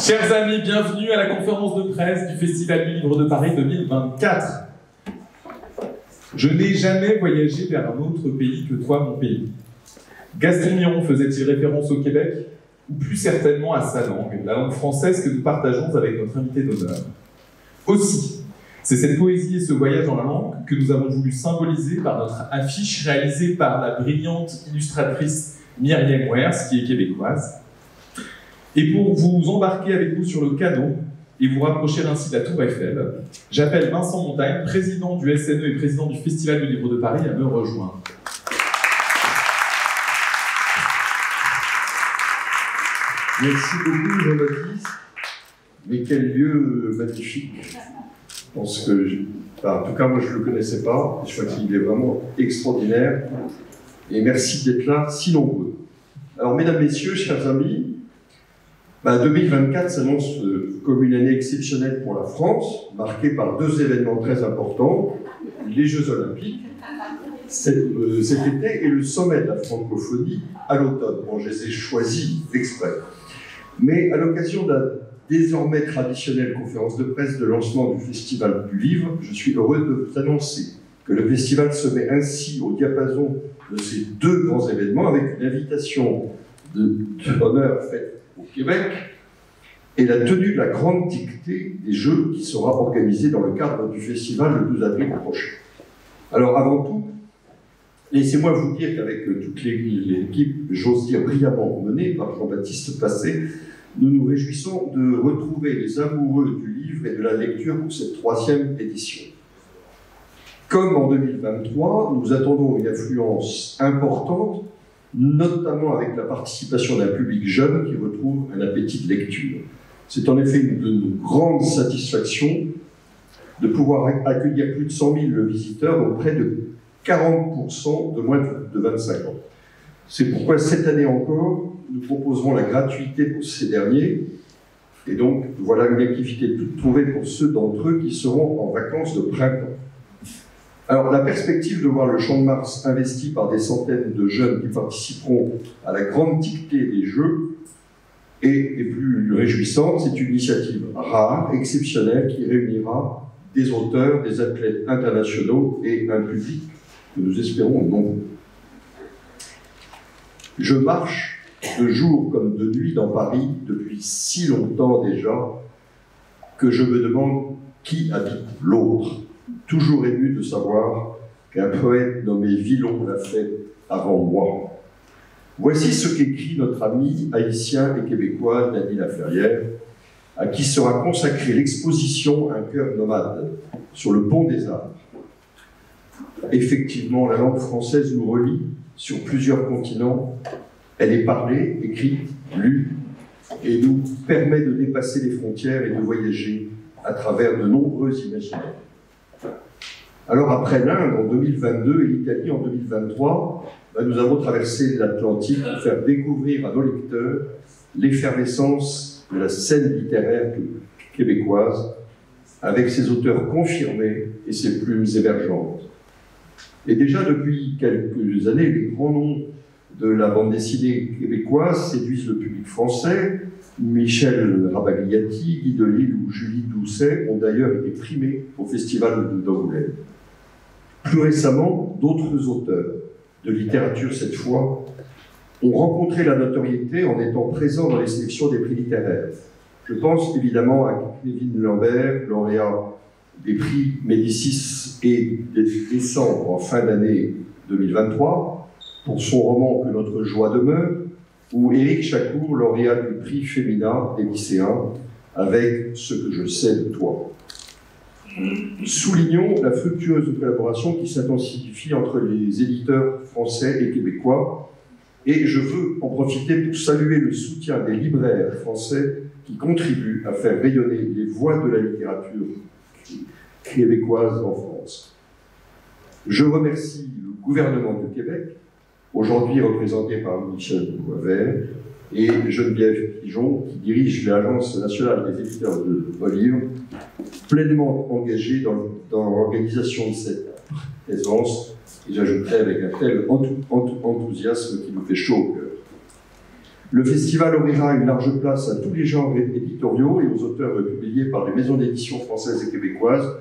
Chers amis, bienvenue à la conférence de presse du Festival du Livre de Paris 2024. Je n'ai jamais voyagé vers un autre pays que toi, mon pays. Gaston Miron faisait-il référence au Québec, ou plus certainement à sa langue, la langue française que nous partageons avec notre invité d'honneur. Aussi, c'est cette poésie et ce voyage dans la langue que nous avons voulu symboliser par notre affiche réalisée par la brillante illustratrice Myriam Wers, qui est québécoise. Et pour vous embarquer avec nous sur le canot et vous rapprocher ainsi de la Tour Eiffel, j'appelle Vincent Montagne, président du SNE et président du Festival du Livre de Paris, à me rejoindre. Merci beaucoup, Jean-Baptiste. Mais quel lieu magnifique. Je pense que, en tout cas, moi, je ne le connaissais pas. Je crois qu'il est vraiment extraordinaire. Et merci d'être là, si nombreux. Alors, mesdames, messieurs, chers amis, 2024 s'annonce comme une année exceptionnelle pour la France, marquée par deux événements très importants, les Jeux Olympiques cet été et le sommet de la francophonie à l'automne. Bon, je les ai choisis exprès. Mais à l'occasion de la désormais traditionnelle conférence de presse de lancement du Festival du Livre, je suis heureux de vous annoncer que le festival se met ainsi au diapason de ces deux grands événements avec une invitation d'honneur faite au Québec et la tenue de la grande dictée des Jeux qui sera organisée dans le cadre du festival le 12 avril prochain. Alors avant tout, laissez-moi vous dire qu'avec toute l'équipe, j'ose dire brillamment menée par Jean-Baptiste Passé, nous nous réjouissons de retrouver les amoureux du livre et de la lecture pour cette 3e édition. Comme en 2023, nous attendons une affluence importante, notamment avec la participation d'un public jeune qui retrouve un appétit de lecture. C'est en effet une de nos grandes satisfactions de pouvoir accueillir plus de 100 000 visiteurs, dont près de 40% de moins de 25 ans. C'est pourquoi cette année encore, nous proposerons la gratuité pour ces derniers, et donc voilà une activité toute trouvée pour ceux d'entre eux qui seront en vacances de printemps. Alors, la perspective de voir le Champ de Mars investi par des centaines de jeunes qui participeront à la grande dictée des Jeux est plus réjouissante. C'est une initiative rare, exceptionnelle, qui réunira des auteurs, des athlètes internationaux et un public que nous espérons nombreux. Je marche de jour comme de nuit dans Paris depuis si longtemps déjà que je me demande qui habite l'autre. Toujours ému de savoir qu'un poète nommé Villon l'a fait avant moi. Voici ce qu'écrit notre ami haïtien et québécois Dany Laferrière, à qui sera consacrée l'exposition Un cœur nomade sur le pont des Arts. Effectivement, la langue française nous relie sur plusieurs continents. Elle est parlée, écrite, lue, et nous permet de dépasser les frontières et de voyager à travers de nombreux imaginaires. Alors après l'Inde en 2022 et l'Italie en 2023, nous avons traversé l'Atlantique pour faire découvrir à nos lecteurs l'effervescence de la scène littéraire québécoise avec ses auteurs confirmés et ses plumes émergentes. Et déjà depuis quelques années, les grands noms de la bande dessinée québécoise séduisent le public français. Michel Rabagliati, Guy Delisle ou Julie Doucet ont d'ailleurs été primés au Festival d'Angoulême. Plus récemment, d'autres auteurs, de littérature cette fois, ont rencontré la notoriété en étant présents dans les sélections des prix littéraires. Je pense évidemment à Kevin Lambert, lauréat des prix Médicis et Décembre en fin d'année 2023, pour son roman Que notre joie demeure, ou Éric Chacour, lauréat du prix Femina des lycéens, avec Ce que je sais de toi. Soulignons la fructueuse collaboration qui s'intensifie entre les éditeurs français et québécois, et je veux en profiter pour saluer le soutien des libraires français qui contribuent à faire rayonner les voix de la littérature québécoise en France. Je remercie le gouvernement du Québec, aujourd'hui représenté par Michel Boisvert, et Geneviève Pigeon, qui dirige l'Agence nationale des éditeurs de livres, pleinement engagée dans l'organisation de cette présence, et j'ajouterai avec un tel enthousiasme qui nous fait chaud au cœur. Le festival offrira une large place à tous les genres éditoriaux et aux auteurs publiés par les maisons d'édition françaises et québécoises.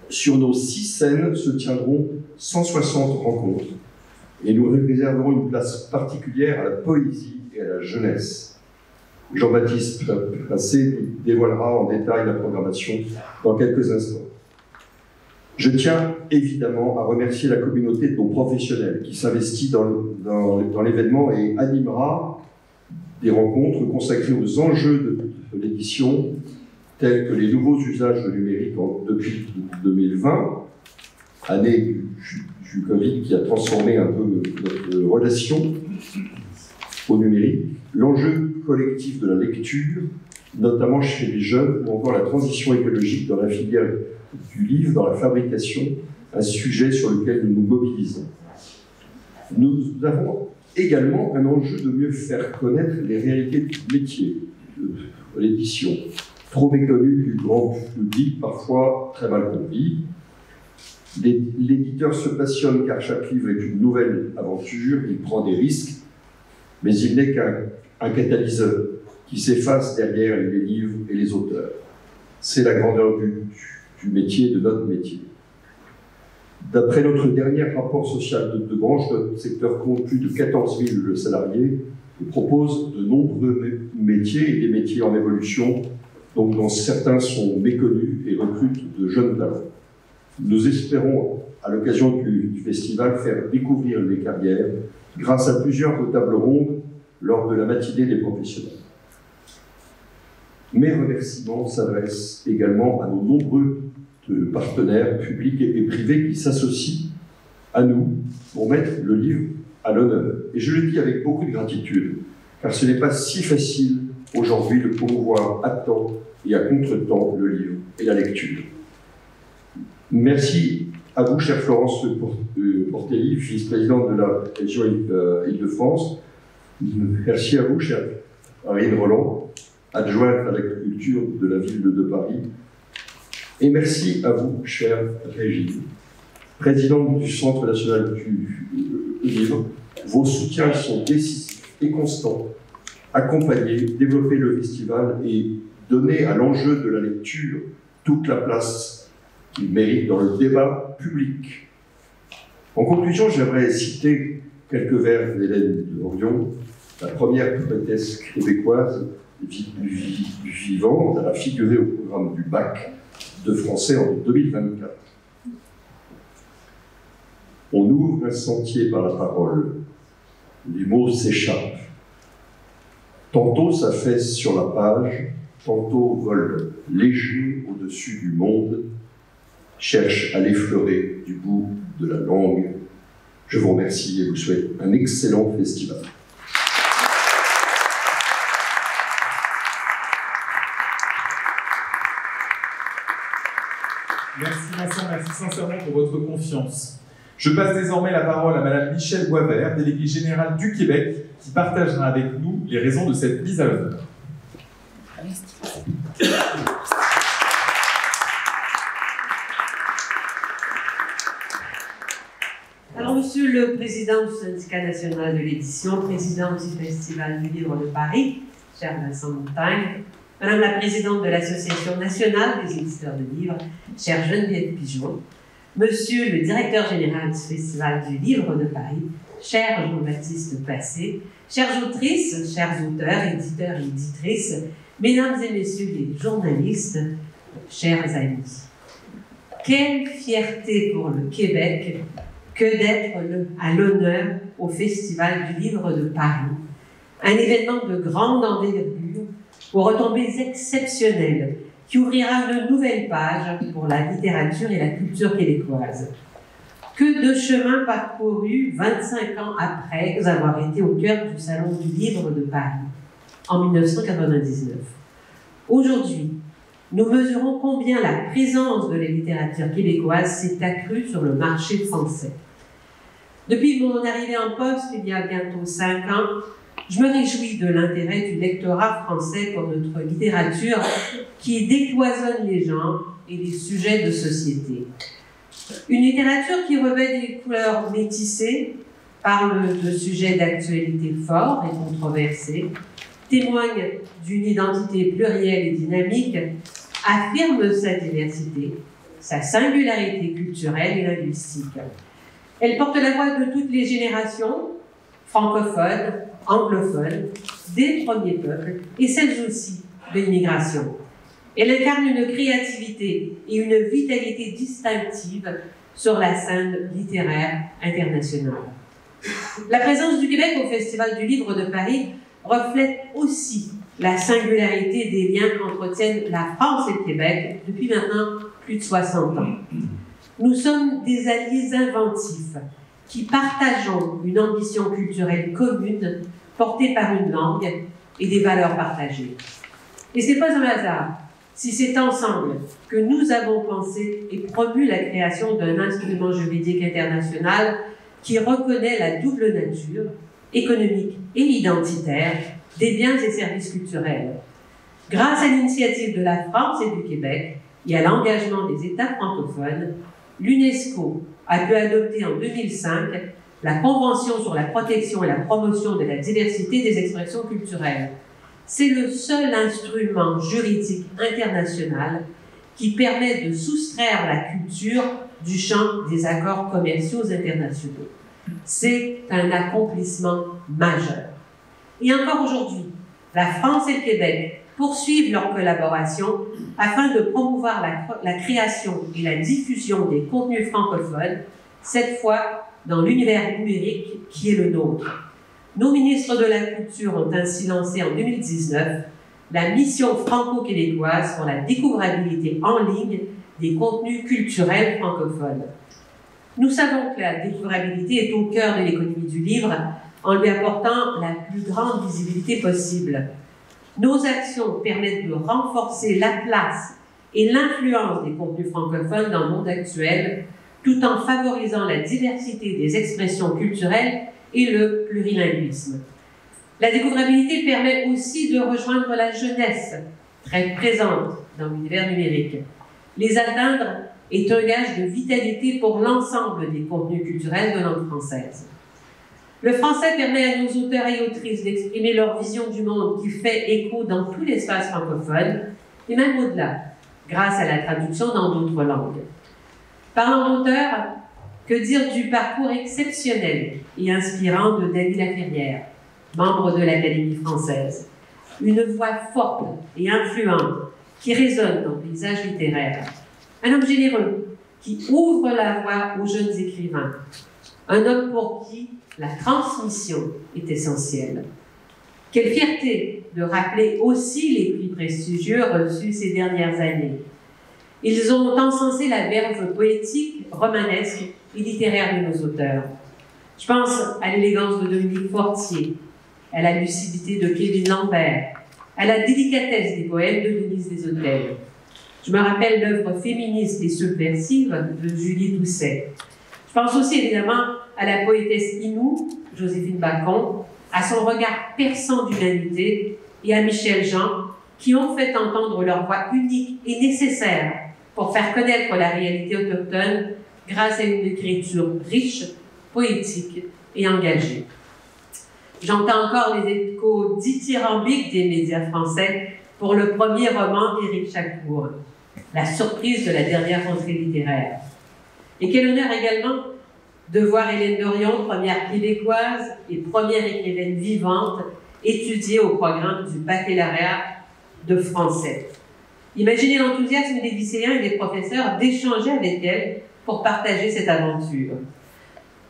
Sur nos 6 scènes se tiendront 160 rencontres et nous réserverons une place particulière à la poésie et à la jeunesse. Jean-Baptiste Princé dévoilera en détail la programmation dans quelques instants. Je tiens évidemment à remercier la communauté de nos professionnels qui s'investit dans l'événement et animera des rencontres consacrées aux enjeux de l'édition, tels que les nouveaux usages du numérique depuis 2020, année du Covid qui a transformé un peu notre relation au numérique, l'enjeu collectif de la lecture, notamment chez les jeunes, ou encore la transition écologique dans la filière du livre, dans la fabrication, un sujet sur lequel nous nous mobilisons. Nous avons également un enjeu de mieux faire connaître les réalités du métier de l'édition, trop méconnues du grand public, parfois très mal compris. L'éditeur se passionne car chaque livre est une nouvelle aventure, il prend des risques, mais il n'est qu'un catalyseur qui s'efface derrière les livres et les auteurs. C'est la grandeur du métier, de notre métier. D'après notre dernier rapport social de branche, notre secteur compte plus de 14 000 salariés et propose de nombreux métiers et des métiers en évolution, dont certains sont méconnus et recrutent de jeunes talents. Nous espérons, à l'occasion du festival, faire découvrir les carrières grâce à plusieurs tables rondes lors de la matinée des professionnels. Mes remerciements s'adressent également à nos nombreux partenaires publics et privés qui s'associent à nous pour mettre le livre à l'honneur. Et je le dis avec beaucoup de gratitude, car ce n'est pas si facile aujourd'hui de promouvoir à temps et à contre-temps le livre et la lecture. Merci à vous, chère Florence Portelli, vice-présidente de la région Île-de-France. Merci à vous, chère Marine Roland, adjointe à la culture de la ville de Paris. Et merci à vous, chère Régine, présidente du Centre national du livre. Vos soutiens sont décisifs et constants. Accompagner, développer le festival et donner à l'enjeu de la lecture toute la place qu'il mérite dans le débat public. En conclusion, j'aimerais citer quelques vers d'Hélène de Orion, la première poétesse québécoise vivante. Elle a figuré au programme du bac de français en 2024. On ouvre un sentier par la parole, les mots s'échappent. Tantôt s'affaissent sur la page, tantôt volent légers au-dessus du monde, cherchent à l'effleurer du bout de la langue. Je vous remercie et vous souhaite un excellent festival. Merci Vincent, merci sincèrement pour votre confiance. Je passe désormais la parole à Madame Michèle Boisvert, déléguée générale du Québec, qui partagera avec nous les raisons de cette mise à l'honneur. Alors, Monsieur le Président du Syndicat national de l'édition, Président du Festival du livre de Paris, cher Vincent Montagne, Madame la Présidente de l'Association nationale des éditeurs de livres, chère Geneviève Pigeon, Monsieur le Directeur général du Festival du livre de Paris, cher Jean-Baptiste Placé, chères autrices, chers auteurs, éditeurs et éditrices, Mesdames et Messieurs les journalistes, chers amis. Quelle fierté pour le Québec que d'être à l'honneur au Festival du livre de Paris, un événement de grande envergure, aux retombées exceptionnelles, qui ouvrira une nouvelle page pour la littérature et la culture québécoise. Que de chemin parcouru 25 ans après avoir été au cœur du Salon du livre de Paris, en 1999. Aujourd'hui, nous mesurons combien la présence de la littérature québécoise s'est accrue sur le marché français. Depuis mon arrivée en poste, il y a bientôt 5 ans, je me réjouis de l'intérêt du lectorat français pour notre littérature qui décloisonne les genres et les sujets de société. Une littérature qui revêt des couleurs métissées, parle de sujets d'actualité forts et controversés, témoigne d'une identité plurielle et dynamique, affirme sa diversité, sa singularité culturelle et linguistique. Elle porte la voix de toutes les générations, francophones, anglophones, des premiers peuples et celles aussi de l'immigration. Elle incarne une créativité et une vitalité distinctive sur la scène littéraire internationale. La présence du Québec au Festival du Livre de Paris reflète aussi la singularité des liens qu'entretiennent la France et le Québec depuis maintenant plus de 60 ans. Nous sommes des alliés inventifs qui partageons une ambition culturelle commune portée par une langue et des valeurs partagées. Et ce n'est pas un hasard si c'est ensemble que nous avons pensé et promu la création d'un instrument juridique international qui reconnaît la double nature, économique et identitaire, des biens et services culturels. Grâce à l'initiative de la France et du Québec et à l'engagement des États francophones, l'UNESCO a pu adopter en 2005 la Convention sur la protection et la promotion de la diversité des expressions culturelles. C'est le seul instrument juridique international qui permet de soustraire la culture du champ des accords commerciaux internationaux. C'est un accomplissement majeur. Et encore aujourd'hui, la France et le Québec poursuivent leur collaboration afin de promouvoir la création et la diffusion des contenus francophones, cette fois dans l'univers numérique qui est le nôtre. Nos ministres de la Culture ont ainsi lancé en 2019 la mission franco-québécoise pour la découvrabilité en ligne des contenus culturels francophones. Nous savons que la découvrabilité est au cœur de l'économie du livre en lui apportant la plus grande visibilité possible. Nos actions permettent de renforcer la place et l'influence des contenus francophones dans le monde actuel, tout en favorisant la diversité des expressions culturelles et le plurilinguisme. La découvrabilité permet aussi de rejoindre la jeunesse, très présente dans l'univers numérique. Les atteindre est un gage de vitalité pour l'ensemble des contenus culturels de langue française. Le français permet à nos auteurs et autrices d'exprimer leur vision du monde qui fait écho dans tout l'espace francophone, et même au-delà, grâce à la traduction dans d'autres langues. Parlant d'auteurs, que dire du parcours exceptionnel et inspirant de Dany Laferrière, membre de l'Académie française. Une voix forte et influente qui résonne dans le paysage littéraire. Un homme généreux qui ouvre la voie aux jeunes écrivains. Un homme pour qui la transmission est essentielle. Quelle fierté de rappeler aussi les prix prestigieux reçus ces dernières années. Ils ont encensé la verve poétique, romanesque et littéraire de nos auteurs. Je pense à l'élégance de Dominique Fortier, à la lucidité de Kevin Lambert, à la délicatesse des poèmes de Denise Desautels. Je me rappelle l'œuvre féministe et subversive de Julie Doucet. Je pense aussi évidemment à la poétesse Inou, Joséphine Bacon, à son regard perçant d'humanité et à Michel Jean, qui ont fait entendre leur voix unique et nécessaire pour faire connaître la réalité autochtone grâce à une écriture riche, poétique et engagée. J'entends encore les échos dithyrambiques des médias français pour le premier roman d'Éric Chacour, La surprise de la dernière rentrée littéraire. Et quel honneur également de voir Hélène Dorion, première québécoise et première écrivaine vivante, étudier au programme du baccalauréat de français. Imaginez l'enthousiasme des lycéens et des professeurs d'échanger avec elle pour partager cette aventure.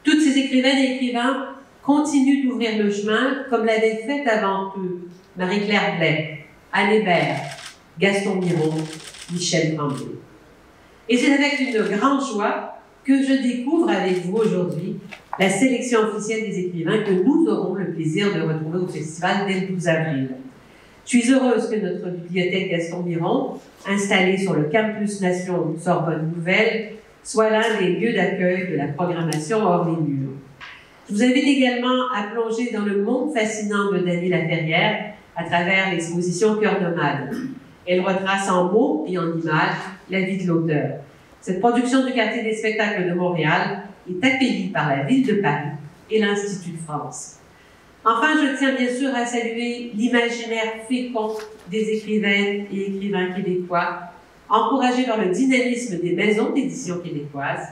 Toutes ces écrivaines et écrivains continuent d'ouvrir le chemin comme l'avaient fait avant eux Marie-Claire Blais, Anne Hébert, Gaston Miron, Michel Tremblay. Et c'est avec une grande joie que je découvre avec vous aujourd'hui la sélection officielle des écrivains que nous aurons le plaisir de retrouver au festival dès le 12 avril. Je suis heureuse que notre bibliothèque Gaston Miron, installée sur le campus Nation Sorbonne Nouvelle, soit l'un des lieux d'accueil de la programmation hors les murs. Je vous invite également à plonger dans le monde fascinant de Dany Laferrière à travers l'exposition Cœur nomade. Elle retrace en mots et en images la vie de l'auteur. Cette production du quartier des spectacles de Montréal est accueillie par la ville de Paris et l'Institut de France. Enfin, je tiens bien sûr à saluer l'imaginaire fécond des écrivaines et écrivains québécois, encouragés par le dynamisme des maisons d'édition québécoises,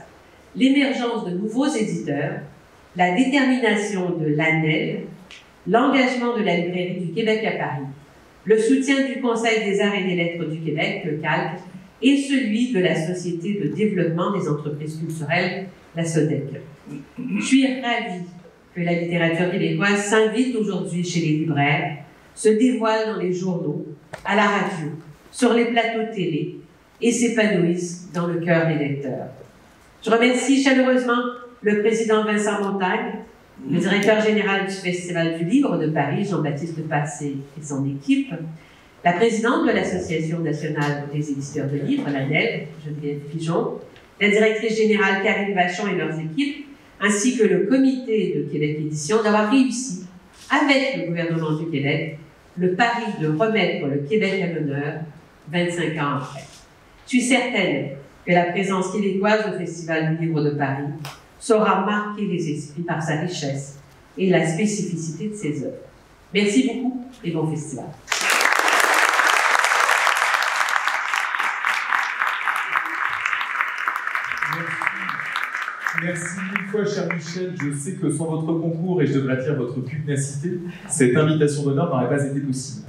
l'émergence de nouveaux éditeurs, la détermination de l'ANEL, l'engagement de la Librairie du Québec à Paris, le soutien du Conseil des arts et des lettres du Québec, le CALC, et celui de la Société de développement des entreprises culturelles, la SODEC. Je suis ravie que la littérature québécoise s'invite aujourd'hui chez les libraires, se dévoile dans les journaux, à la radio, sur les plateaux télé et s'épanouisse dans le cœur des lecteurs. Je remercie chaleureusement le président Vincent Montagne, le directeur général du Festival du Livre de Paris, Jean-Baptiste Passé et son équipe, la présidente de l'Association nationale des éditeurs de livres, l'ANEL, Geneviève Pigeon, la directrice générale Karine Vachon et leurs équipes, ainsi que le comité de Québec Édition, d'avoir réussi, avec le gouvernement du Québec, le pari de remettre le Québec à l'honneur 25 ans après. Je suis certaine que la présence québécoise au Festival du Livre de Paris saura marquer les esprits par sa richesse et la spécificité de ses œuvres. Merci beaucoup et bon festival. Merci mille fois, cher Michel. Je sais que sans votre concours, et je devrais dire votre pugnacité, cette invitation d'honneur n'aurait pas été possible.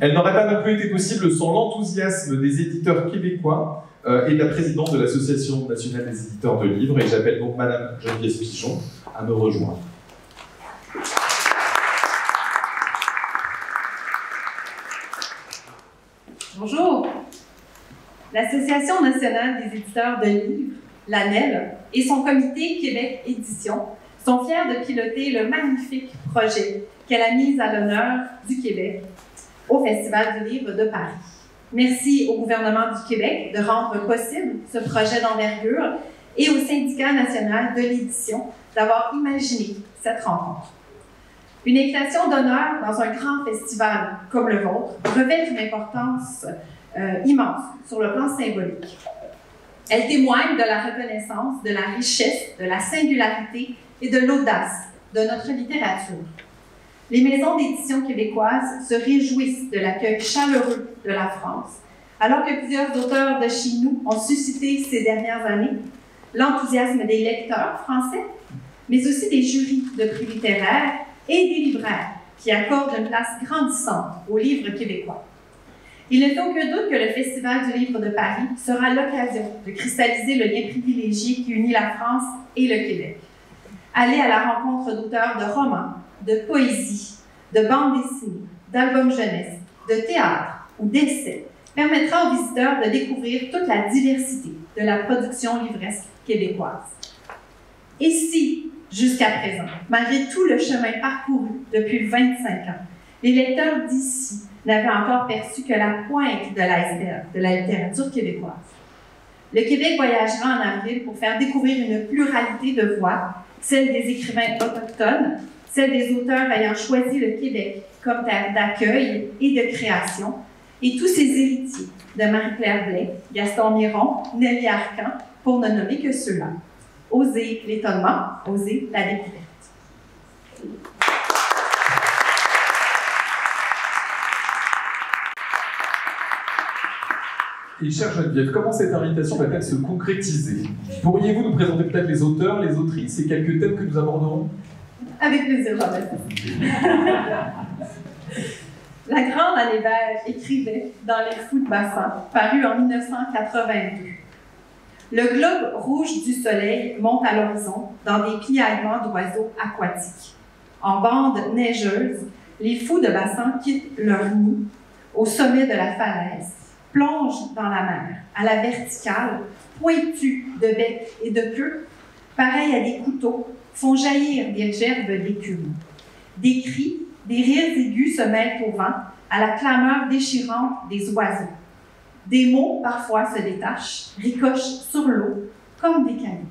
Elle n'aurait pas non plus été possible sans l'enthousiasme des éditeurs québécois et de la présidente de l'Association nationale des éditeurs de livres. Et j'appelle donc Madame Geneviève Pigeon à me rejoindre. Bonjour. L'Association nationale des éditeurs de livres, l'ANEL, et son comité Québec Édition sont fiers de piloter le magnifique projet qu'elle a mis à l'honneur du Québec au Festival du Livre de Paris. Merci au gouvernement du Québec de rendre possible ce projet d'envergure et au Syndicat national de l'édition d'avoir imaginé cette rencontre. Une invitation d'honneur dans un grand festival comme le vôtre revêt une importance immense sur le plan symbolique. Elle témoigne de la reconnaissance, de la richesse, de la singularité et de l'audace de notre littérature. Les maisons d'édition québécoises se réjouissent de l'accueil chaleureux de la France, alors que plusieurs auteurs de chez nous ont suscité ces dernières années l'enthousiasme des lecteurs français, mais aussi des jurys de prix littéraires et des libraires qui accordent une place grandissante aux livres québécois. Il ne fait aucun doute que le Festival du Livre de Paris sera l'occasion de cristalliser le lien privilégié qui unit la France et le Québec. Aller à la rencontre d'auteurs de romans, de poésie, de bandes dessinées, d'albums jeunesse, de théâtre ou d'essais permettra aux visiteurs de découvrir toute la diversité de la production livresque québécoise. Et si, jusqu'à présent, malgré tout le chemin parcouru depuis 25 ans, les lecteurs d'ici n'avaient encore perçu que la pointe de l'iceberg de la littérature québécoise? Le Québec voyagera en avril pour faire découvrir une pluralité de voix, celle des écrivains autochtones, celle des auteurs ayant choisi le Québec comme terre d'accueil et de création, et tous ces héritiers de Marie-Claire Blais, Gaston Miron, Nelly Arcan, pour ne nommer que ceux-là. Osez l'étonnement, osez la découverte. Et chère Geneviève, comment cette invitation va-t-elle se concrétiser? Pourriez-vous nous présenter peut-être les auteurs, les autrices et quelques thèmes que nous aborderons? Avec plaisir, Jean-Baptiste. La grande Anne Hébert écrivait dans Les Fous de Bassin, paru en 1982. Le globe rouge du soleil monte à l'horizon dans des piaillements d'oiseaux aquatiques. En bande neigeuse, les fous de Bassin quittent leur nid au sommet de la falaise, plongent dans la mer, à la verticale, pointus de bec et de queue, pareils à des couteaux, font jaillir des gerbes d'écume. Des cris, des rires aigus se mêlent au vent, à la clameur déchirante des oiseaux. Des mots, parfois, se détachent, ricochent sur l'eau, comme des cailloux.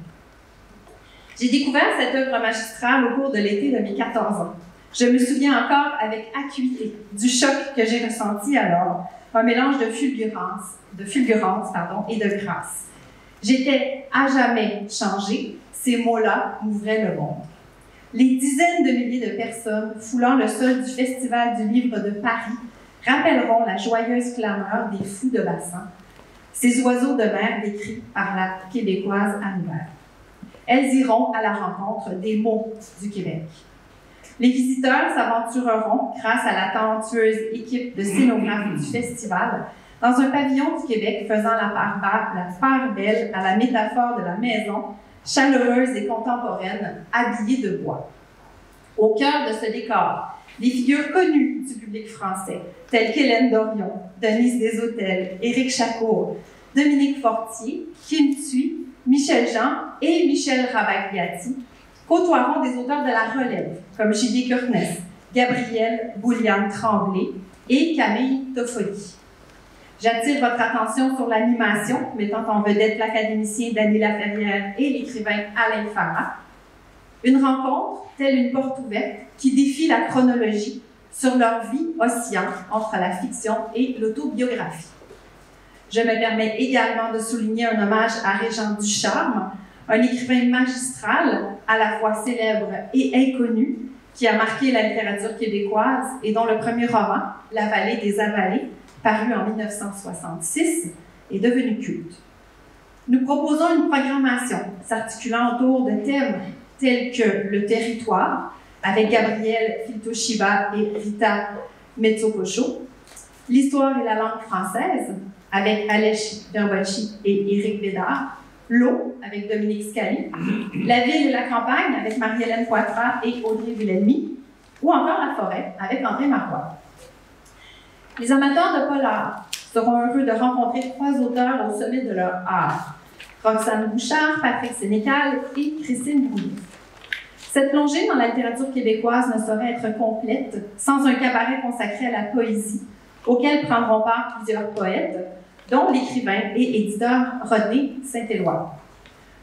J'ai découvert cette œuvre magistrale au cours de l'été de mes 14 ans. Je me souviens encore avec acuité du choc que j'ai ressenti alors, un mélange de fulgurance et de grâce. J'étais à jamais changée, ces mots-là m'ouvraient le monde. Les dizaines de milliers de personnes foulant le sol du Festival du Livre de Paris rappelleront la joyeuse clameur des fous de bassin, ces oiseaux de mer décrits par la québécoise Anne Hubert. Elles iront à la rencontre des mots du Québec. Les visiteurs s'aventureront, grâce à la talentueuse équipe de scénographes du festival, dans un pavillon du Québec faisant la part belle à la métaphore de la maison, chaleureuse et contemporaine, habillée de bois. Au cœur de ce décor, des figures connues du public français, telles qu'Hélène Dorion, Denise Deshôtels, Éric Chacour, Dominique Fortier, Kim Thuy, Michel Jean et Michel Rabagliati, côtoieront des auteurs de la relève, comme J.D. Curtness, Gabrielle Bouliane-Tremblay et Camille Toffoli. J'attire votre attention sur l'animation, mettant en vedette l'académicien Dany Laferrière et l'écrivain Alain Farah. Une rencontre, telle une porte ouverte, qui défie la chronologie sur leur vie oscillant entre la fiction et l'autobiographie. Je me permets également de souligner un hommage à Régent Ducharme, un écrivain magistral, à la fois célèbre et inconnu, qui a marqué la littérature québécoise et dont le premier roman, La vallée des avalés, paru en 1966, est devenu culte. Nous proposons une programmation s'articulant autour de thèmes tels que le territoire, avec Gabrielle Filtoshiba et Rita Mezzococho, l'histoire et la langue française, avec Alèche Berwacchi et Éric Bédard, l'eau, avec Dominique Scali, la ville et la campagne, avec Marie-Hélène Poitras et Audrey Villelmy, ou encore la forêt, avec André Marois. Les amateurs de polar seront heureux de rencontrer 3 auteurs au sommet de leur art, Roxane Bouchard, Patrick Sénécal et Christine Brouillé. Cette plongée dans la littérature québécoise ne saurait être complète sans un cabaret consacré à la poésie, auquel prendront part plusieurs poètes, dont l'écrivain et éditeur Rodney Saint-Éloi.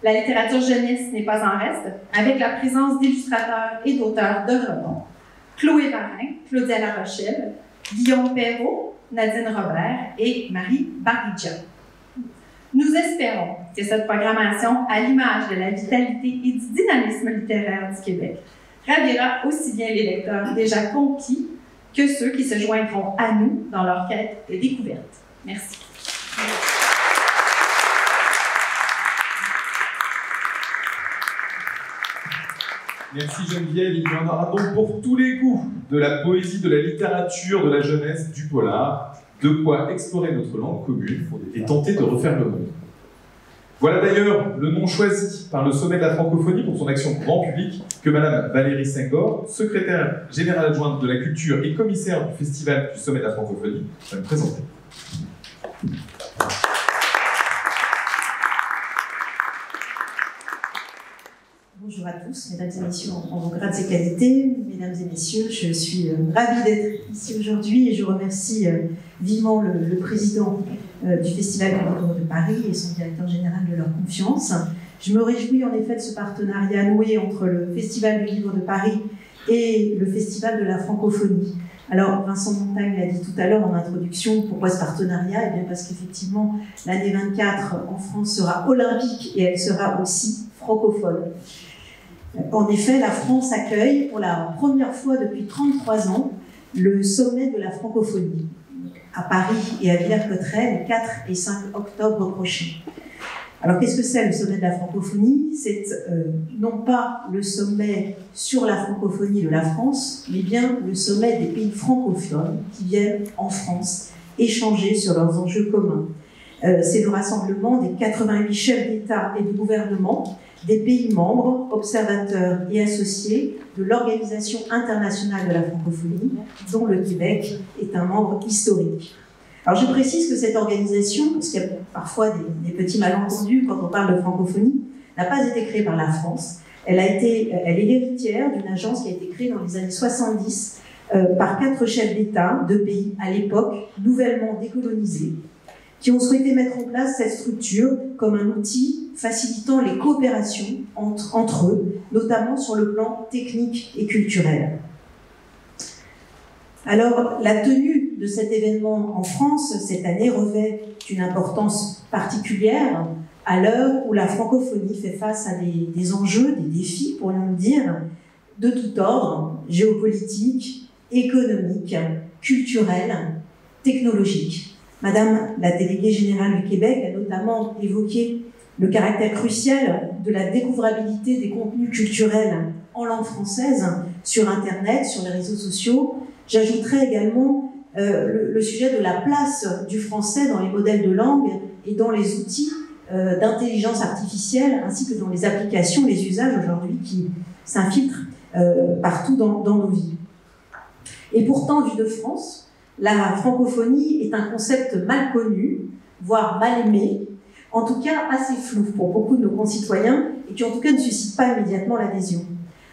La littérature jeunesse n'est pas en reste, avec la présence d'illustrateurs et d'auteurs de renom, Chloé Varin, Claudia Larochelle, Guillaume Perrault, Nadine Robert et Marie Baridja. Nous espérons que cette programmation, à l'image de la vitalité et du dynamisme littéraire du Québec, ravira aussi bien les lecteurs déjà conquis que ceux qui se joindront à nous dans leur quête de découverte. Merci. Merci Geneviève. Il y en aura donc pour tous les goûts, de la poésie, de la littérature, de la jeunesse, du polar, de quoi explorer notre langue commune et tenter de refaire le monde. Voilà d'ailleurs le nom choisi par le Sommet de la francophonie pour son action grand public que Madame Valérie Senghor, secrétaire générale adjointe de la culture et commissaire du Festival du Sommet de la francophonie, va me présenter. Bonjour à tous, mesdames et messieurs, en vos grades et qualités. Mesdames et messieurs, je suis ravie d'être ici aujourd'hui et je remercie vivement le président du Festival du Livre de Paris et son directeur général de leur confiance. Je me réjouis en effet de ce partenariat noué entre le Festival du Livre de Paris et le Festival de la francophonie. Alors, Vincent Montagne l'a dit tout à l'heure en introduction, pourquoi ce partenariat? Eh bien parce qu'effectivement, l'année 24 en France sera olympique et elle sera aussi francophone. En effet, la France accueille pour la première fois depuis 33 ans le sommet de la francophonie à Paris et à Villers-Cotterêts les 4 et 5 octobre prochains. Alors qu'est-ce que c'est le sommet de la francophonie? C'est non pas le sommet sur la francophonie de la France, mais bien le sommet des pays francophones qui viennent en France échanger sur leurs enjeux communs. C'est le rassemblement des 88 chefs d'État et de gouvernement des pays membres, observateurs et associés de l'Organisation internationale de la francophonie, dont le Québec est un membre historique. Alors je précise que cette organisation, parce qu'il y a parfois des petits malentendus quand on parle de francophonie, n'a pas été créée par la France. Elle est l'héritière d'une agence qui a été créée dans les années 70 par 4 chefs d'État de pays à l'époque nouvellement décolonisés, qui ont souhaité mettre en place cette structure comme un outil facilitant les coopérations entre eux, notamment sur le plan technique et culturel. Alors, la tenue de cet événement en France cette année revêt une importance particulière à l'heure où la francophonie fait face à des enjeux, des défis, pourrions-nous dire, de tout ordre, géopolitique, économique, culturel, technologique. Madame la déléguée générale du Québec a notamment évoqué le caractère crucial de la découvrabilité des contenus culturels en langue française sur Internet, sur les réseaux sociaux. J'ajouterai également le sujet de la place du français dans les modèles de langue et dans les outils d'intelligence artificielle, ainsi que dans les applications, les usages aujourd'hui qui s'infiltrent partout dans nos vies. Et pourtant, vu de France, la francophonie est un concept mal connu, voire mal aimé, en tout cas assez flou pour beaucoup de nos concitoyens et qui en tout cas ne suscite pas immédiatement l'adhésion.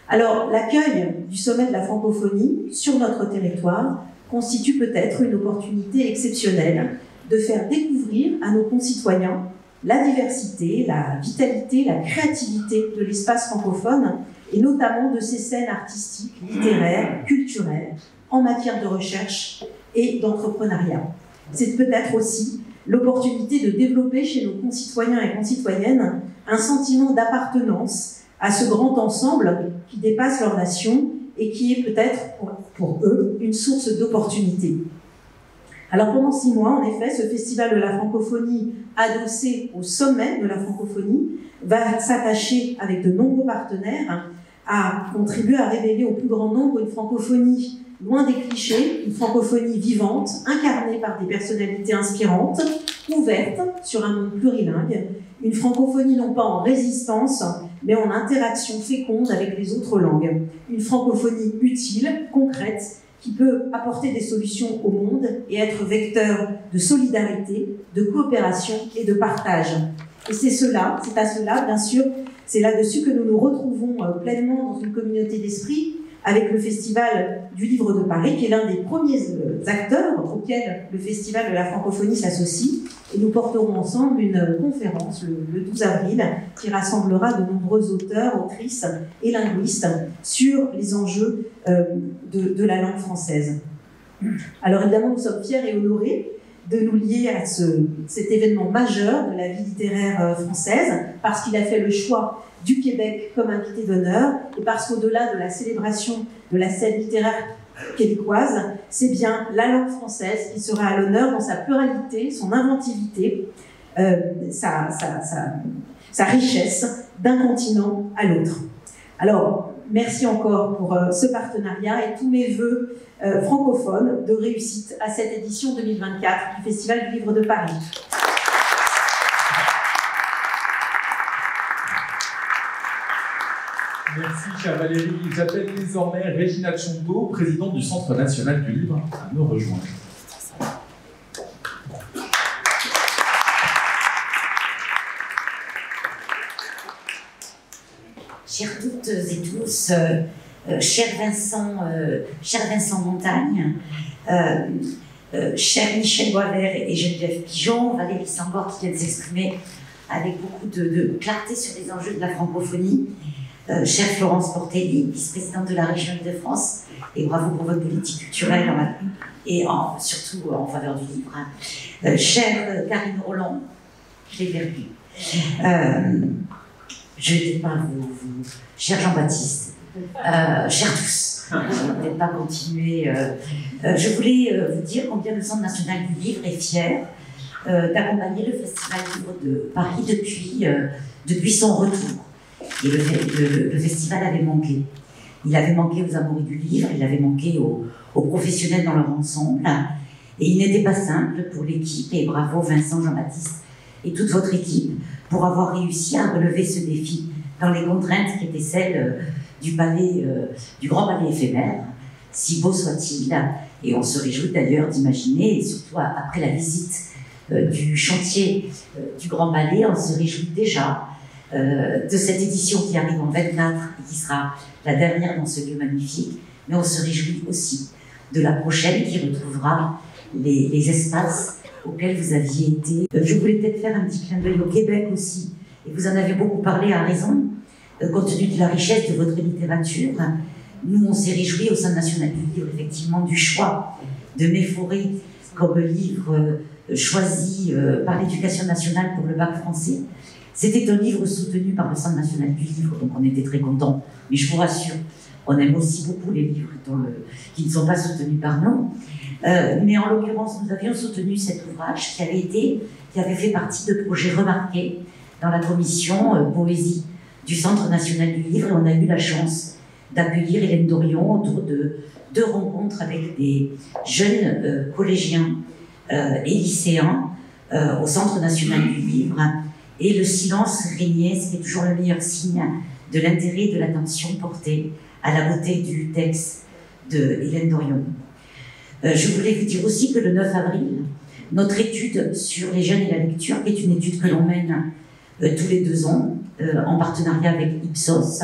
Alors, l'accueil du sommet de la francophonie sur notre territoire constitue peut-être une opportunité exceptionnelle de faire découvrir à nos concitoyens la diversité, la vitalité, la créativité de l'espace francophone et notamment de ces scènes artistiques, littéraires, culturelles, en matière de recherche et d'entrepreneuriat. C'est peut-être aussi l'opportunité de développer chez nos concitoyens et concitoyennes un sentiment d'appartenance à ce grand ensemble qui dépasse leur nation et qui est peut-être pour eux une source d'opportunité. Alors pendant 6 mois, en effet, ce festival de la francophonie adossé au sommet de la francophonie va s'attacher avec de nombreux partenaires à contribuer à révéler au plus grand nombre une francophonie loin des clichés, une francophonie vivante, incarnée par des personnalités inspirantes, ouverte sur un monde plurilingue, une francophonie non pas en résistance, mais en interaction féconde avec les autres langues, une francophonie utile, concrète, qui peut apporter des solutions au monde et être vecteur de solidarité, de coopération et de partage. Et c'est à cela, bien sûr, c'est là-dessus que nous nous retrouvons pleinement dans une communauté d'esprit avec le Festival du Livre de Paris, qui est l'un des premiers acteurs auxquels le Festival de la francophonie s'associe. Et nous porterons ensemble une conférence le 12 avril qui rassemblera de nombreux auteurs, autrices et linguistes sur les enjeux de la langue française. Alors évidemment, nous sommes fiers et honorés de nous lier à cet événement majeur de la vie littéraire française, parce qu'il a fait le choix du Québec comme invité d'honneur, et parce qu'au-delà de la célébration de la scène littéraire québécoise, c'est bien la langue française qui sera à l'honneur dans sa pluralité, son inventivité, sa richesse d'un continent à l'autre. Alors, merci encore pour ce partenariat et tous mes vœux francophones de réussite à cette édition 2024 du Festival du Livre de Paris. Merci, chère Valérie. J'appelle désormais Régina Tchonto, présidente du Centre national du livre, à nous rejoindre. Chères toutes et tous, cher Vincent Montagne, cher Michel Boisvert et Geneviève Pigeon, Valérie Sambor qui vient de s'exprimer avec beaucoup de clarté sur les enjeux de la francophonie, chère Florence Portelli, vice-présidente de la région Île-de-France, et bravo pour votre politique culturelle et surtout en faveur du livre. Chère Karine Roland, je l'ai perdu. Je ne vais pas vous... Cher Jean-Baptiste, chers tous, je ne vais peut-être pas continuer. Je voulais vous dire combien le Centre national du livre est fier d'accompagner le Festival Livre de Paris depuis son retour. Et le festival avait manqué. Il avait manqué aux amoureux du livre, il avait manqué aux professionnels dans leur ensemble. Et il n'était pas simple pour l'équipe, et bravo Vincent, Jean-Baptiste et toute votre équipe, pour avoir réussi à relever ce défi dans les contraintes qui étaient celles du grand palais éphémère, si beau soit-il. Et on se réjouit d'ailleurs d'imaginer, et surtout après la visite du chantier du grand palais, on se réjouit déjà de cette édition qui arrive en 24 et qui sera la dernière dans ce lieu magnifique, mais on se réjouit aussi de la prochaine qui retrouvera les espaces auxquels vous aviez été. Je voulais peut-être faire un petit clin d'œil au Québec aussi, et vous en avez beaucoup parlé à raison, compte tenu de la richesse de votre littérature. Nous, on s'est réjouis au Centre national du livre, effectivement, du choix de Mes forêts comme livre choisi par l'Éducation nationale pour le bac français. C'était un livre soutenu par le Centre national du livre, donc on était très contents. Mais je vous rassure, On aime aussi beaucoup les livres qui ne sont pas soutenus par nous. Mais en l'occurrence, nous avions soutenu cet ouvrage qui avait fait partie de projets remarqués dans la commission Poésie du Centre national du livre. Et on a eu la chance d'accueillir Hélène Dorion autour de 2 rencontres avec des jeunes collégiens et lycéens au Centre national du livre. Et le silence régnait, ce qui est toujours le meilleur signe de l'intérêt et de l'attention portée à la beauté du texte de Hélène Dorion. Je voulais vous dire aussi que le 9 avril, notre étude sur les jeunes et la lecture, qui est une étude que l'on mène tous les 2 ans, en partenariat avec Ipsos,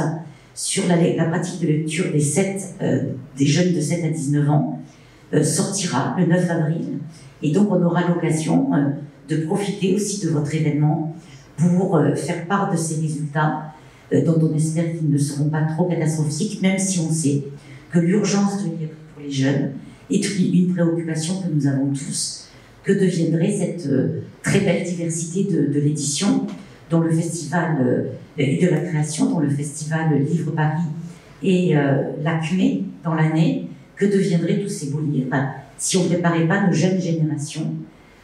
sur la pratique de lecture des jeunes de 7 à 19 ans, sortira le 9 avril. Et donc on aura l'occasion de profiter aussi de votre événement pour faire part de ces résultats, dont on espère qu'ils ne seront pas trop catastrophiques, même si on sait que l'urgence de lire pour les jeunes est une préoccupation que nous avons tous. Que deviendrait cette très belle diversité de l'édition, dont le festival et de la création, dont le festival Livre Paris et l'ACME dans l'année, que deviendraient tous ces beaux livres si on ne préparait pas nos jeunes générations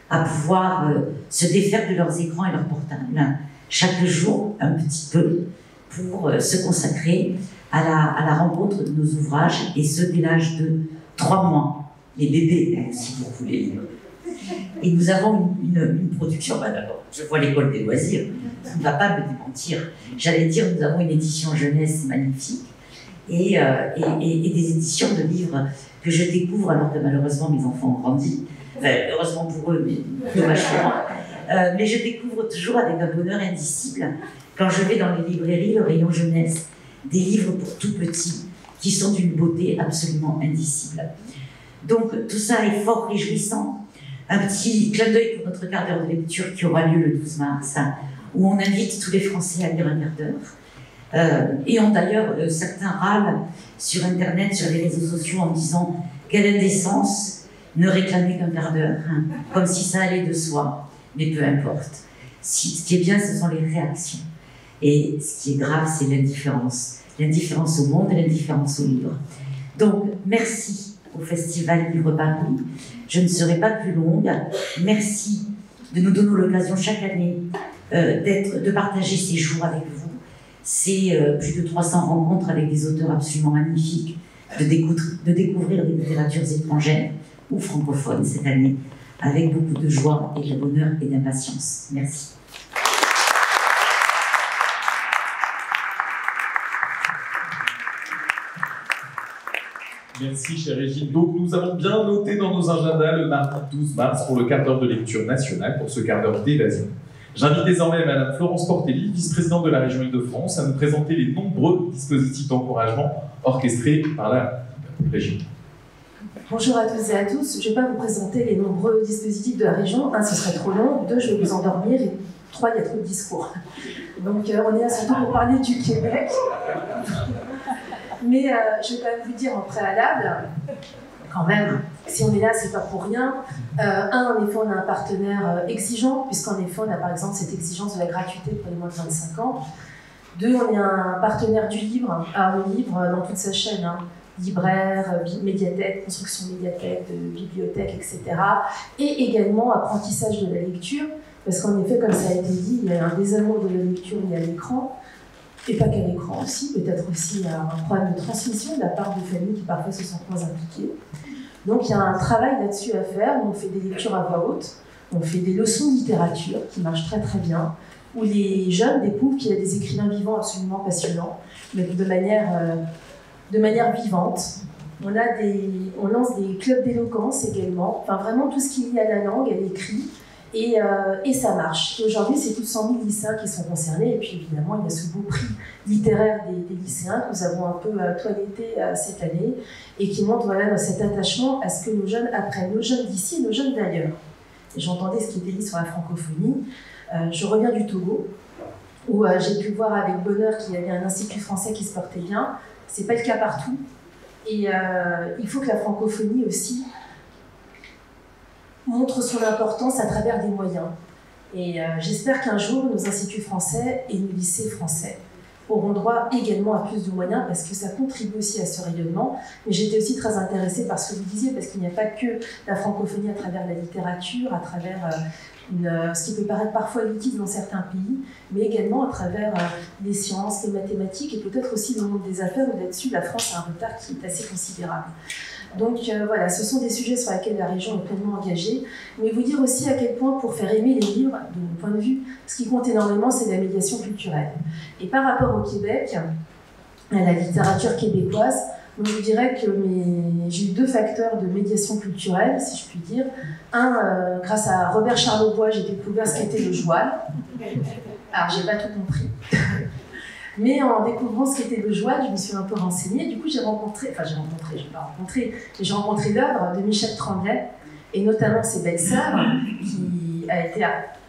à pouvoir se défaire de leurs écrans et leurs portables chaque jour un petit peu pour se consacrer à la rencontre de nos ouvrages, et ce dès l'âge de 3 mois. Les bébés, si vous voulez. Et nous avons une production, je vois l'école des loisirs, on ne va pas me démentir. J'allais dire, nous avons une édition jeunesse magnifique et des éditions de livres que je découvre alors que malheureusement mes enfants ont grandi. Enfin, heureusement pour eux, mais dommage pour moi. Mais je découvre toujours avec un bonheur indicible, quand je vais dans les librairies, le rayon jeunesse, des livres pour tout petits qui sont d'une beauté absolument indicible. Donc tout ça est fort réjouissant. Un petit clin d'œil pour notre quart d'heure de lecture qui aura lieu le 12 mars, où on invite tous les Français à lire un quart d'heure. Et d'ailleurs, certains râlent sur Internet, sur les réseaux sociaux, en disant « quelle indécence ne réclamer qu'un quart d'heure, comme si ça allait de soi ». Mais peu importe. Ce qui est bien, ce sont les réactions. Et ce qui est grave, c'est l'indifférence. L'indifférence au monde et l'indifférence au livre. Donc, merci au Festival Livre Paris. Je ne serai pas plus longue. Merci de nous donner l'occasion chaque année de partager ces jours avec vous. C'est plus de 300 rencontres avec des auteurs absolument magnifiques, de découvrir des littératures étrangères ou francophones cette année, avec beaucoup de joie et de bonheur et d'impatience. Merci. Merci, chère Régine. Donc, nous avons bien noté dans nos agendas le mardi 12 mars pour le quart d'heure de lecture nationale, pour ce quart d'heure d'évasion. J'invite désormais Madame Florence Portelli, vice-présidente de la région Île-de-France, à nous présenter les nombreux dispositifs d'encouragement orchestrés par la région. Bonjour à tous et à tous. Je ne vais pas vous présenter les nombreux dispositifs de la région. 1, ce serait trop long. 2, je vais vous endormir. Et 3, il y a trop de discours. Donc, on est là surtout pour parler du Québec. Mais je vais quand même vous dire en préalable, quand même, si on est là, c'est pas pour rien. En effet, on a un partenaire exigeant, puisqu'en effet, on a par exemple cette exigence de la gratuité pour les moins de 25 ans. 2, on est un partenaire du livre, le livre dans toute sa chaîne, libraire, médiathèque, construction médiathèque, de bibliothèque, etc. Et également apprentissage de la lecture, parce qu'en effet, comme ça a été dit, il y a un désamour de la lecture lié à l'écran. Et pas qu'à l'écran aussi, peut-être aussi un problème de transmission de la part de familles qui parfois se sentent moins impliquées. Donc il y a un travail là-dessus à faire, où on fait des lectures à voix haute, on fait des leçons de littérature qui marchent très très bien, où les jeunes découvrent qu'il y a des écrivains vivants absolument passionnants, mais de manière vivante. On lance des clubs d'éloquence également, enfin vraiment tout ce qui est lié à la langue, à l'écrit, et ça marche. Et aujourd'hui, c'est plus de 100 000 lycéens qui sont concernés, et puis évidemment, il y a ce beau prix littéraire des lycéens que nous avons un peu toiletté cette année, et qui montre cet attachement à ce que nos jeunes apprennent, nos jeunes d'ici et nos jeunes d'ailleurs. Et j'entendais ce qui était dit sur la francophonie. Je reviens du Togo, où j'ai pu voir avec bonheur qu'il y avait un institut français qui se portait bien. C'est pas le cas partout. Et il faut que la francophonie aussi montre son importance à travers des moyens. Et j'espère qu'un jour, nos instituts français et nos lycées français auront droit également à plus de moyens parce que ça contribue aussi à ce rayonnement. Mais j'étais aussi très intéressée par ce que vous disiez, parce qu'il n'y a pas que la francophonie à travers la littérature, à travers ce qui peut paraître parfois élitiste dans certains pays, mais également à travers les sciences, les mathématiques et peut-être aussi le monde des affaires, où là-dessus la France a un retard qui est assez considérable. Donc voilà, ce sont des sujets sur lesquels la région est pleinement engagée, mais vous dire aussi à quel point, pour faire aimer les livres, de mon point de vue, ce qui compte énormément, c'est la médiation culturelle. Et par rapport au Québec, à la littérature québécoise, je vous dirais que j'ai eu 2 facteurs de médiation culturelle, si je puis dire. Un, grâce à Robert Charlebois, j'ai découvert ce qu'était le joual. Alors, j'ai pas tout compris. Mais en découvrant ce qu'était le joual, je me suis un peu renseignée. Du coup, j'ai rencontré l'œuvre de Michel Tremblay, et notamment ses belles-sœurs, qui a été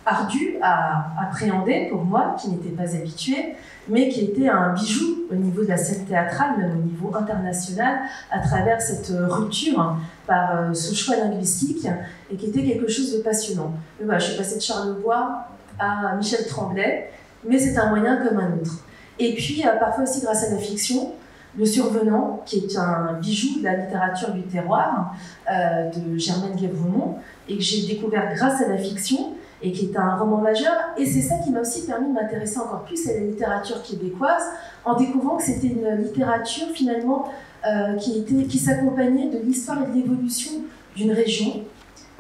ardu à appréhender pour moi, qui n'étais pas habituée, mais qui était un bijou au niveau de la scène théâtrale, même au niveau international, à travers cette rupture par ce choix linguistique, et qui était quelque chose de passionnant. Mais voilà, je suis passée de Charlebois à Michel Tremblay, mais c'est un moyen comme un autre. Et puis, parfois aussi grâce à la fiction, Le Survenant, qui est un bijou de la littérature du terroir, de Germaine Guévremont, et que j'ai découvert grâce à la fiction, et qui est un roman majeur. Et c'est ça qui m'a aussi permis de m'intéresser encore plus à la littérature québécoise, en découvrant que c'était une littérature, finalement, qui s'accompagnait de l'histoire et de l'évolution d'une région.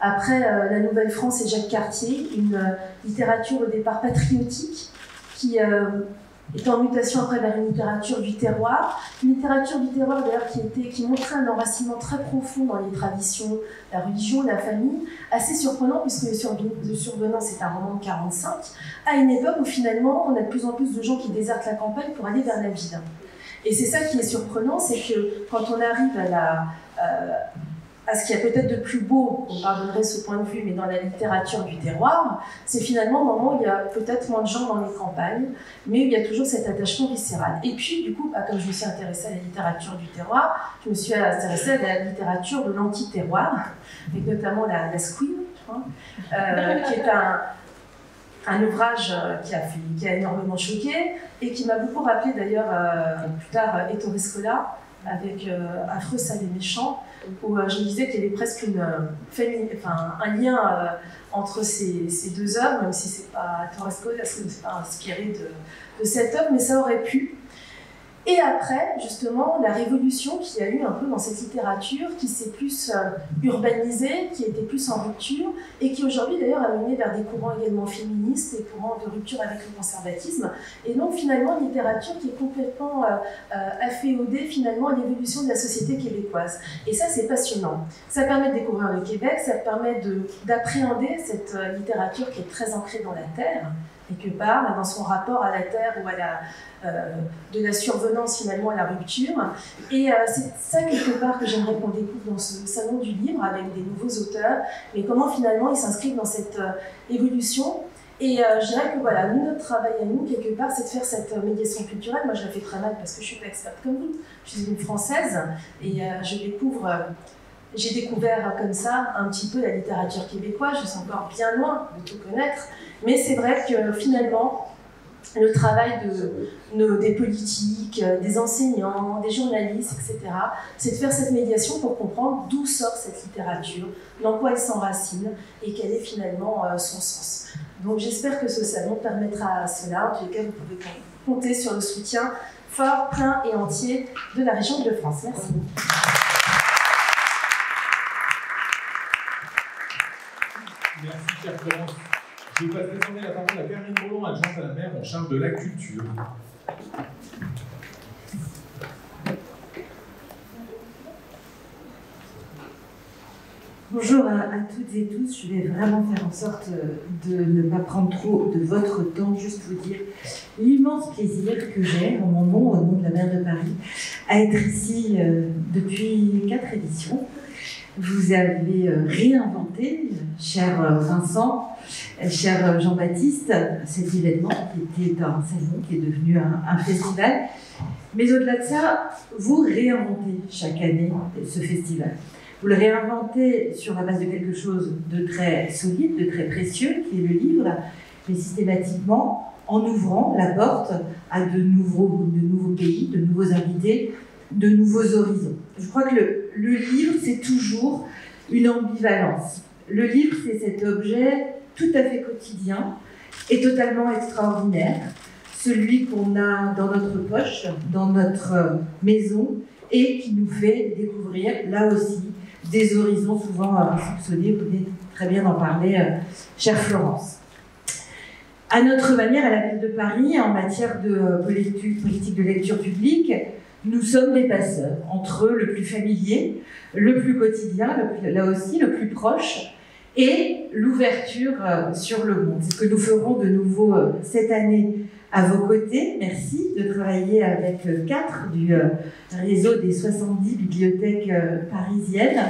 Après la Nouvelle-France et Jacques Cartier, une littérature au départ patriotique, qui est en mutation après vers une littérature du terroir. Une littérature du terroir d'ailleurs qui montrait un enracinement très profond dans les traditions, la religion, la famille, assez surprenant puisque Le Survenant c'est un roman de 1945, à une époque où finalement on a de plus en plus de gens qui désertent la campagne pour aller vers la ville. Et c'est ça qui est surprenant, c'est que quand on arrive à ce qu'il y a peut-être de plus beau, on pardonnerait ce point de vue, mais dans la littérature du terroir, c'est finalement un moment où il y a peut-être moins de gens dans les campagnes, mais où il y a toujours cet attachement viscéral. Et puis, du coup, comme je me suis intéressée à la littérature du terroir, je me suis intéressée à la littérature de l'anti-terroir, avec notamment la Squeen, qui est un ouvrage qui a énormément choqué, et qui m'a beaucoup rappelé d'ailleurs, plus tard, Ettore Scola, avec Affreux, sale et méchant, où je me disais qu'il y avait presque un lien entre ces 2 œuvres, même si c'est pas Ettore Scola, parce que c'est pas inspiré de cette œuvre, mais ça aurait pu. Et après, justement, la révolution qu'il y a eu un peu dans cette littérature, qui s'est plus urbanisée, qui était plus en rupture, et qui aujourd'hui d'ailleurs a mené vers des courants également féministes, des courants de rupture avec le conservatisme, et donc finalement une littérature qui est complètement afféodée finalement à l'évolution de la société québécoise. Et ça, c'est passionnant. Ça permet de découvrir le Québec, ça permet d'appréhender cette littérature qui est très ancrée dans la terre, quelque part, dans son rapport à la terre ou à de la survenance finalement à la rupture. Et c'est ça quelque part que j'aimerais qu'on découvre dans ce salon du livre avec des nouveaux auteurs, mais comment finalement ils s'inscrivent dans cette évolution. Et je dirais que voilà, notre travail à nous, quelque part, c'est de faire cette médiation culturelle. Moi, je la fais très mal parce que je ne suis pas experte comme vous. Je suis une Française et j'ai découvert comme ça un petit peu la littérature québécoise. Je suis encore bien loin de tout connaître. Mais c'est vrai que finalement, le travail des politiques, des enseignants, des journalistes, etc., c'est de faire cette médiation pour comprendre d'où sort cette littérature, dans quoi elle s'enracine et quel est finalement son sens. Donc j'espère que ce salon permettra cela. En tout cas, vous pouvez compter sur le soutien fort, plein et entier de la région de France. Merci. Merci, chère Florence. Je passe désormais la parole à Karine Roland, adjointe à la maire en charge de la culture. Bonjour à toutes et tous, je vais vraiment faire en sorte de ne pas prendre trop de votre temps, juste vous dire l'immense plaisir que j'ai, en mon nom, au nom de la maire de Paris, à être ici depuis 4 éditions. Vous avez réinventé, cher Vincent, cher Jean-Baptiste, cet événement qui était un salon, qui est devenu un festival. Mais au-delà de ça, vous réinventez chaque année ce festival. Vous le réinventez sur la base de quelque chose de très solide, de très précieux, qui est le livre, mais systématiquement, en ouvrant la porte à de nouveaux pays, de nouveaux invités, de nouveaux horizons. Je crois que le livre, c'est toujours une ambivalence. Le livre, c'est cet objet tout à fait quotidien et totalement extraordinaire, celui qu'on a dans notre poche, dans notre maison, et qui nous fait découvrir, là aussi, des horizons souvent insoupçonnés. Vous venez très bien d'en parler, chère Florence. À notre manière, à la Ville de Paris, en matière de politique de lecture publique, nous sommes des passeurs entre le plus familier, le plus quotidien, là aussi le plus proche, et l'ouverture sur le monde. C'est ce que nous ferons de nouveau cette année à vos côtés. Merci de travailler avec 4 du réseau des 70 bibliothèques parisiennes.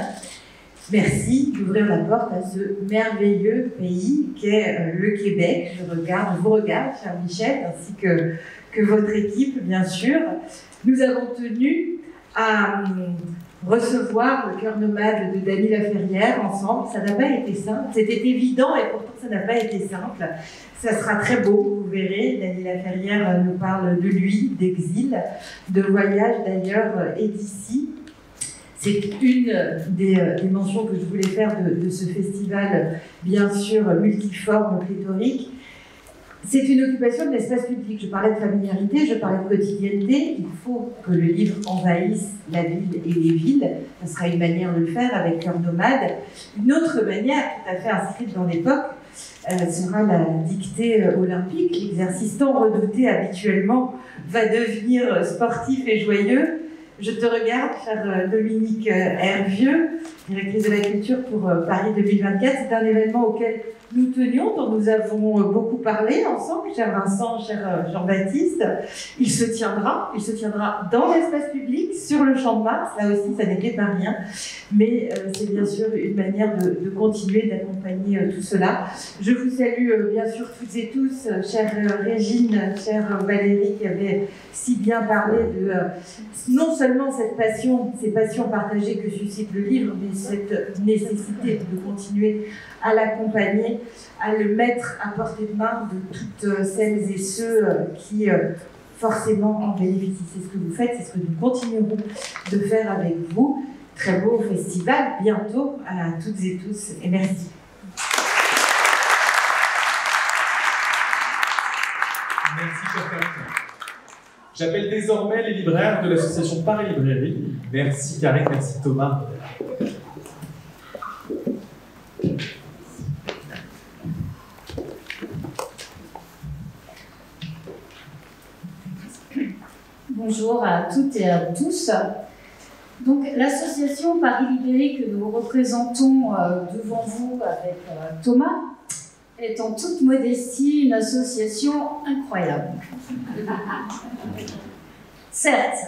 Merci d'ouvrir la porte à ce merveilleux pays qu'est le Québec. Je vous regarde, cher Michel, ainsi que votre équipe, bien sûr. Nous avons tenu à recevoir le cœur nomade de Dany Laferrière ensemble. Ça n'a pas été simple. C'était évident et pourtant ça n'a pas été simple. Ça sera très beau, vous verrez. Dany Laferrière nous parle de lui, d'exil, de voyage d'ailleurs et d'ici. C'est une des mentions que je voulais faire de ce festival, bien sûr, multiforme, pléthorique. C'est une occupation de l'espace public. Je parlais de familiarité, je parlais de quotidienneté. Il faut que le livre envahisse la ville et les villes. Ça sera une manière de le faire avec Cœur nomade. Une autre manière, tout à fait inscrite dans l'époque, sera la dictée olympique. L'exercice tant redouté habituellement va devenir sportif et joyeux. Je te regarde, chère Dominique Hervieux, directrice de la culture pour Paris 2024. C'est un événement auquel nous tenions, dont nous avons beaucoup parlé ensemble, cher Vincent, cher Jean-Baptiste. Il se tiendra dans l'espace public, sur le Champ de Mars. Là aussi, ça n'était pas rien. Mais c'est bien sûr une manière de continuer, d'accompagner tout cela. Je vous salue bien sûr toutes et tous, chère Régine, chère Valérie, qui avait si bien parlé de non seulement cette passion, ces passions partagées que suscite le livre, mais cette nécessité de continuer à l'accompagner, à le mettre à portée de main de toutes celles et ceux qui forcément en bénéficient. C'est ce que vous faites, c'est ce que nous continuerons de faire avec vous. Très beau festival, bientôt à toutes et tous, et merci. Merci, chère Karine. J'appelle désormais les libraires de l'association Paris Librairie. Merci Karine, merci Thomas. Bonjour à toutes et à tous. Donc, l'association Paris Librairie que nous représentons devant vous avec Thomas est en toute modestie une association incroyable. Certes,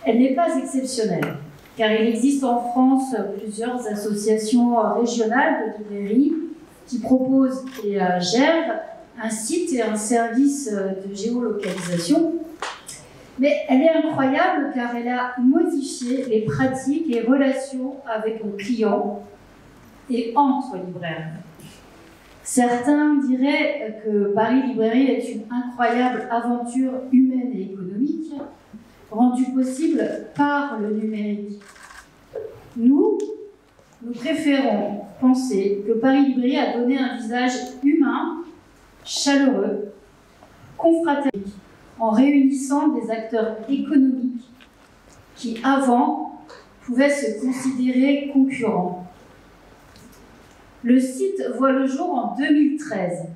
elle n'est pas exceptionnelle, car il existe en France plusieurs associations régionales de librairies qui proposent et gèrent un site et un service de géolocalisation. Mais elle est incroyable car elle a modifié les pratiques et relations avec nos clients et entre libraires. Certains diraient que Paris Librairie est une incroyable aventure humaine et économique rendue possible par le numérique. Nous préférons penser que Paris Librairie a donné un visage humain, chaleureux, confraternel, en réunissant des acteurs économiques qui, avant, pouvaient se considérer concurrents. Le site voit le jour en 2013.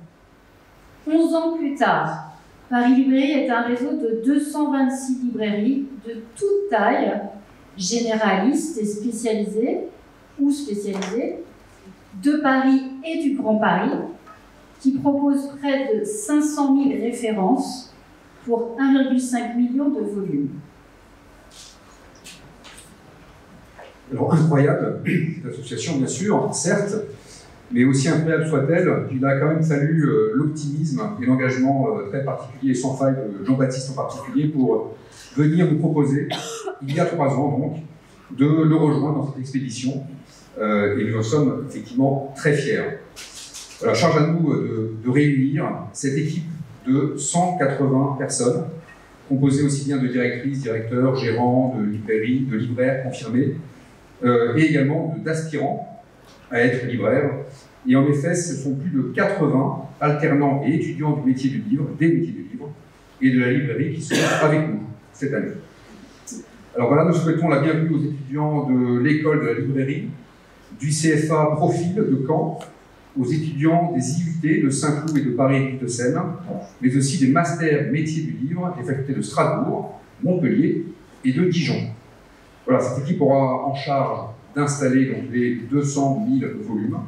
11 ans plus tard, Paris Librairie est un réseau de 226 librairies de toute taille, généralistes et spécialisées ou spécialisées, de Paris et du Grand Paris, qui proposent près de 500 000 références pour 1,5 million de volumes. Alors, incroyable, cette association, bien sûr, certes, mais aussi incroyable soit-elle, il a quand même fallu l'optimisme et l'engagement très particulier et sans faille de Jean-Baptiste en particulier pour venir nous proposer, il y a 3 ans donc, de le rejoindre dans cette expédition. Et nous en sommes effectivement très fiers. Voilà, charge à nous de réunir cette équipe de 180 personnes, composées aussi bien de directrices, directeurs, gérants, de librairies, de libraires confirmés, et également d'aspirants à être libraires. Et en effet, ce sont plus de 80 alternants et étudiants du métier du livre, des métiers du livre, et de la librairie qui sont avec nous cette année. Alors voilà, nous souhaitons la bienvenue aux étudiants de l'école de la librairie, du CFA Profil de Caen, aux étudiants des IUT de Saint-Cloud et de Paris de Seine, mais aussi des masters métiers du livre des facultés de Strasbourg, Montpellier et de Dijon. Voilà, cette équipe aura en charge d'installer donc les 200 000 volumes,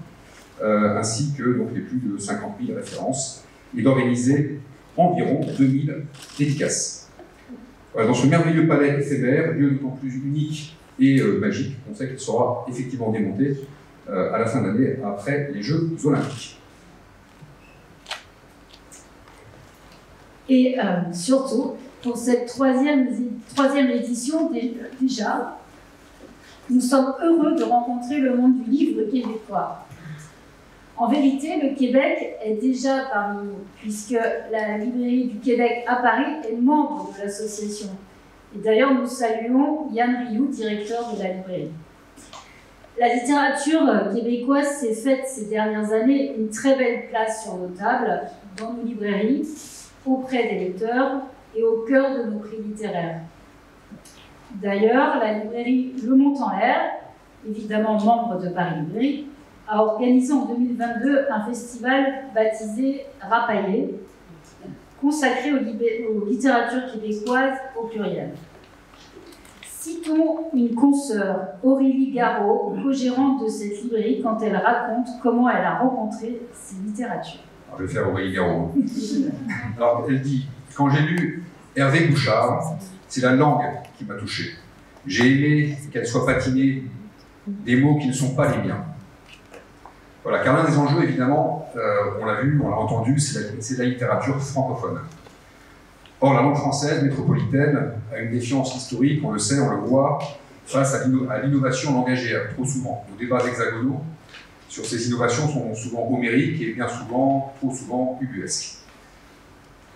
ainsi que donc, les plus de 50 000 références, et d'organiser environ 2000 dédicaces. Voilà, dans ce merveilleux palais éphémère, lieu d'autant plus unique et magique, on sait qu'il sera effectivement démonté à la fin de l'année, après les Jeux Olympiques. Et surtout, pour cette troisième édition déjà, nous sommes heureux de rencontrer le monde du livre québécois. En vérité, le Québec est déjà parmi nous, puisque la Librairie du Québec à Paris est membre de l'association. Et d'ailleurs, nous saluons Yann Rioux, directeur de la librairie. La littérature québécoise s'est faite ces dernières années une très belle place sur nos tables, dans nos librairies, auprès des lecteurs et au cœur de nos prix littéraires. D'ailleurs, la librairie Le Mont en L'air, évidemment membre de Paris Librairie, a organisé en 2022 un festival baptisé Rapaillé, consacré aux littératures québécoises au pluriel. Citons une consoeur, Aurélie Garot, co-gérante de cette librairie, quand elle raconte comment elle a rencontré ces littératures. Alors, je vais faire Aurélie Garot. Alors, elle dit « Quand j'ai lu Hervé Bouchard, c'est la langue qui m'a touché. J'ai aimé qu'elle soit patinée des mots qui ne sont pas les miens. » Voilà, car l'un des enjeux, évidemment, on l'a vu, on l'a entendu, c'est la littérature francophone. Or, la langue française métropolitaine a une défiance historique, on le sait, on le voit, face à l'innovation langagière, trop souvent. Nos débats hexagonaux sur ces innovations sont souvent homériques et bien souvent, trop souvent, ubuesques.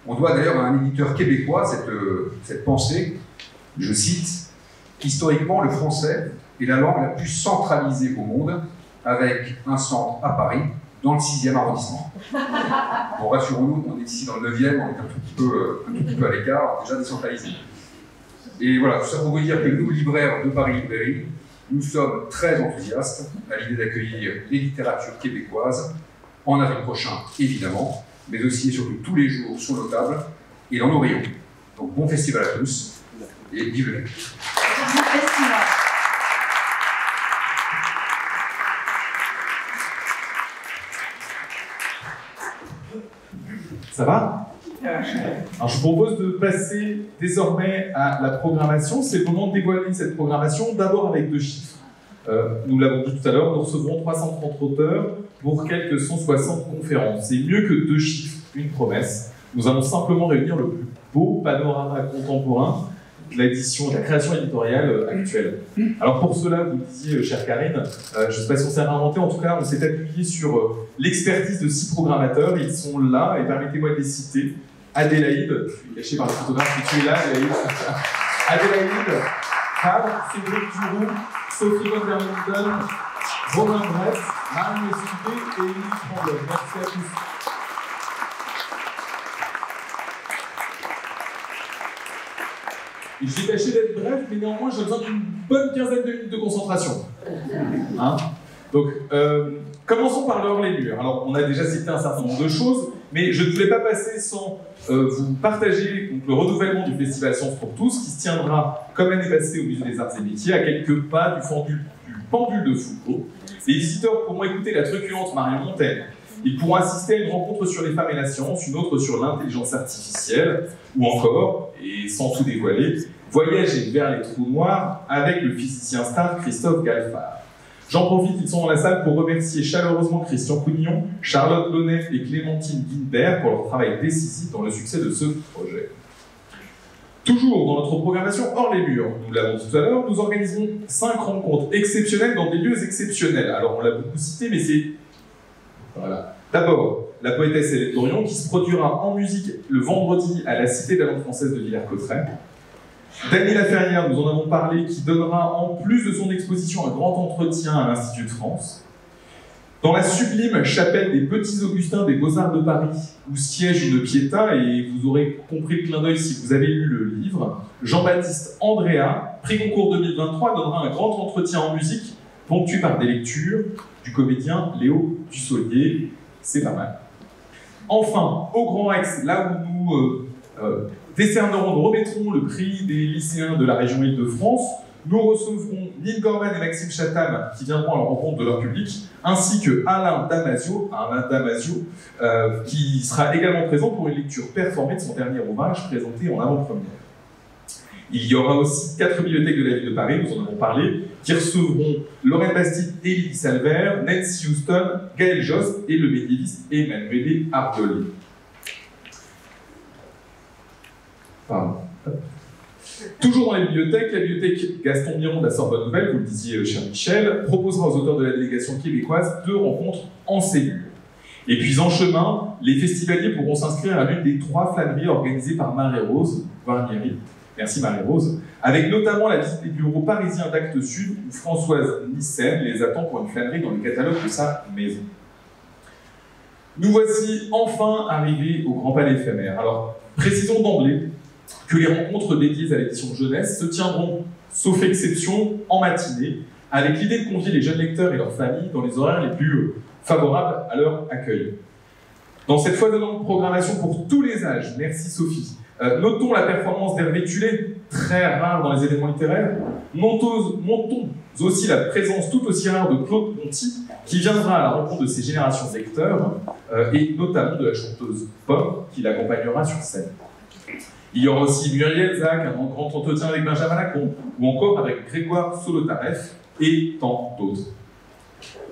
On doit d'ailleurs à un éditeur québécois cette pensée, je cite, « Historiquement, le français est la langue la plus centralisée au monde, avec un centre à Paris, dans le 6e arrondissement. » Bon, rassurons-nous, on est ici dans le 9e, on est un tout petit peu à l'écart, déjà décentralisé. Et voilà, tout ça pour vous dire que nous, libraires de Paris Librairie, nous sommes très enthousiastes à l'idée d'accueillir les littératures québécoises en avril prochain, évidemment, mais aussi et surtout tous les jours sur nos tables et dans nos rayons. Donc bon festival à tous et vive le livre. Ça va? Alors, je vous propose de passer désormais à la programmation. C'est le moment de dévoiler cette programmation, d'abord avec 2 chiffres. Nous l'avons dit tout à l'heure, nous recevrons 330 auteurs pour quelques 160 conférences. C'est mieux que 2 chiffres, une promesse. Nous allons simplement réunir le plus beau panorama contemporain de l'édition, de la création éditoriale actuelle. Alors pour cela, vous le disiez, chère Karine, je ne sais pas si on s'est réinventé, en tout cas, on s'est appuyé sur l'expertise de 6 programmateurs. Ils sont là, et permettez-moi de les citer. Adélaïde, je suis caché par le photographe, mais tu es là, Adélaïde. Adélaïde, Carl, Cédric Duroux, Sophie von der Linden, Romain Brett, Marine Escudé et Émilie Tremblay. Merci à tous. J'ai tâché d'être bref, mais néanmoins j'ai besoin d'une bonne quinzaine de minutes de concentration. Hein? Donc, commençons par l'heure les murs. Alors, on a déjà cité un certain nombre de choses, mais je ne voulais pas passer sans vous partager donc, le renouvellement du festival Science pour tous, qui se tiendra, comme l'année passée, au Musée des Arts et Métiers, à quelques pas du pendule de Foucault. Les visiteurs pourront écouter la truculente Marion Montaigne. Ils pourront assister à une rencontre sur les femmes et la science, une autre sur l'intelligence artificielle, ou encore, et sans tout dévoiler, voyager vers les trous noirs avec le physicien star Christophe Galfard. J'en profite, ils sont dans la salle pour remercier chaleureusement Christian Cougnon, Charlotte Launay et Clémentine Guinbert pour leur travail décisif dans le succès de ce projet. Toujours dans notre programmation hors les murs, nous l'avons dit tout à l'heure, nous organisons 5 rencontres exceptionnelles dans des lieux exceptionnels. Alors on l'a beaucoup cité, mais c'est... Voilà. D'abord, la poétesse Hélène Dorion, qui se produira en musique le vendredi à la Cité de la langue française de Villers-Cotterêts. Daniela Ferrière, nous en avons parlé, qui donnera en plus de son exposition un grand entretien à l'Institut de France. Dans la sublime chapelle des Petits Augustins des Beaux-Arts de Paris, où siège une Pietà, et vous aurez compris le clin d'œil si vous avez lu le livre, Jean-Baptiste Andréa, prix Goncourt 2023, donnera un grand entretien en musique, ponctué par des lectures du comédien Léo Dussolier. C'est pas mal. Enfin, au Grand Rex, là où nous décernerons, nous remettrons le prix des lycéens de la région Île-de-France, nous recevrons Neil Gorman et Maxime Chatham qui viendront à la rencontre de leur public, ainsi que Alain Damasio, qui sera également présent pour une lecture performée de son dernier ouvrage présenté en avant-première. Il y aura aussi 4 bibliothèques de la ville de Paris, nous en avons parlé, qui recevront Lorraine Bastide et Lydie Salvert, Nancy Houston, Gaël Jost et le médiéviste Emanuele Ardoli. Pardon. Toujours dans les bibliothèques, la bibliothèque Gaston Miron de la Sorbonne Nouvelle, vous le disiez cher Michel, proposera aux auteurs de la délégation québécoise 2 rencontres en cellule. Et puis en chemin, les festivaliers pourront s'inscrire à l'une des 3 flâneries organisées par Marie-Rose Varnieri. Merci Marie-Rose, avec notamment la visite des bureaux parisiens d'Actes Sud, où Françoise Nissen les attend pour une flânerie dans le catalogue de sa maison. Nous voici enfin arrivés au Grand Palais éphémère. Alors, précisons d'emblée que les rencontres dédiées à l'édition jeunesse se tiendront, sauf exception, en matinée, avec l'idée de convier les jeunes lecteurs et leurs familles dans les horaires les plus favorables à leur accueil. Dans cette foisonnante programmation pour tous les âges, merci Sophie, notons la performance d'Hervé Tullet, très rare dans les événements littéraires. Montons aussi la présence tout aussi rare de Claude Ponty, qui viendra à la rencontre de ces générations de lecteurs, et notamment de la chanteuse Pomme, qui l'accompagnera sur scène. Il y aura aussi Muriel Zach, un grand entretien avec Benjamin Lacombe, ou encore avec Grégoire Solotareff, et tant d'autres.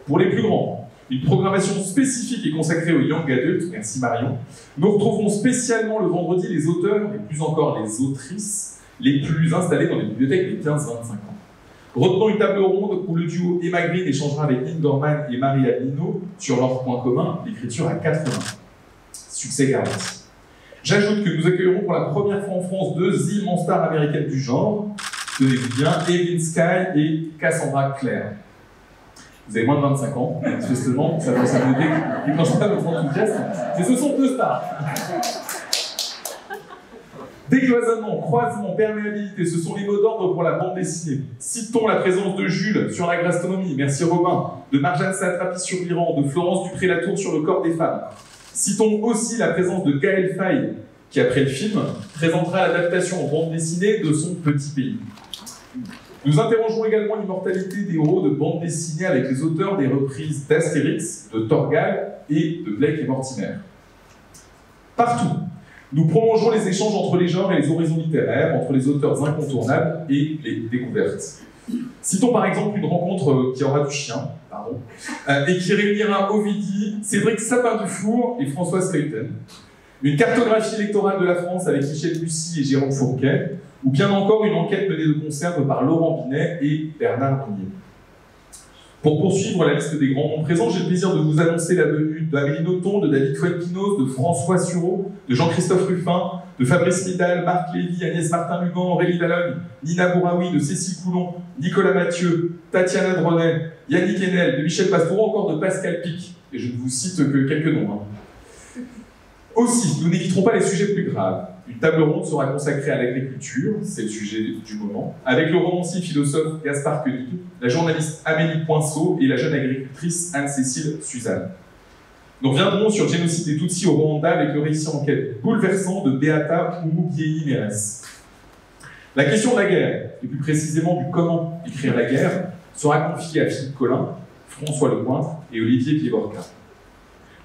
Pour les plus grands, une programmation spécifique est consacrée aux young adultes, merci Marion. Nous retrouverons spécialement le vendredi les auteurs, et plus encore les autrices, les plus installés dans les bibliothèques des 15-25 ans. Retenons une table ronde où le duo Emma Green échangera avec Neil Gorman et Marie Alino sur leur point commun, l'écriture à 80. Succès garanti. J'ajoute que nous accueillerons pour la première fois en France 2 immenses stars américaines du genre, tenez-vous bien, Evelyn Sky et Cassandra Clare. Vous avez moins de 25 ans, manifestement, ça me déclenche pas votre enthousiasme, mais ce sont 2 stars. Décloisonnement, croisement, perméabilité, ce sont les mots d'ordre pour la bande dessinée. Citons la présence de Jules sur la gastronomie, merci Robin, de Marjane Satrapi sur l'Iran, de Florence Dupré-Latour sur le corps des femmes. Citons aussi la présence de Gaël Faye, qui après le film, présentera l'adaptation en bande dessinée de son petit pays. Nous interrogerons également l'immortalité des héros de bande dessinée avec les auteurs des reprises d'Astérix, de Torgal et de Blake et Mortimer. Partout, nous prolongerons les échanges entre les genres et les horizons littéraires, entre les auteurs incontournables et les découvertes. Citons par exemple une rencontre qui aura du chien, et qui réunira Ovidie, Cédric Sapin-Dufour et Françoise Clayton. Une cartographie électorale de la France avec Michel Bussy et Jérôme Fourquet, ou bien encore une enquête menée de concert par Laurent Binet et Bernard Binier. Pour poursuivre la liste des grands noms présents, j'ai le plaisir de vous annoncer la venue d'Amélie Nothomb, de David Fuenquinos, de François Sureau, de Jean-Christophe Ruffin, de Fabrice Midal, Marc Lévy, Agnès Martin-Lugan, Aurélie Lalogne, Nina Bouraoui, de Cécile Coulon, Nicolas Mathieu, Tatiana Dronet, Yannick Enel, de Michel Pastoureau, encore de Pascal Pic. Et je ne vous cite que quelques noms. Aussi, nous n'éviterons pas les sujets plus graves. Une table ronde sera consacrée à l'agriculture, c'est le sujet du moment, avec le romancier philosophe Gaspard Koenig, la journaliste Amélie Poinceau et la jeune agricultrice Anne-Cécile Suzanne. Nous reviendrons sur le génocide des Tutsis au Rwanda avec le récit en quête bouleversant de Beata Oumoubiéi-Mérès. La question de la guerre, et plus précisément du comment écrire la guerre, sera confiée à Philippe Collin, François Lecointre et Olivier Pieborka.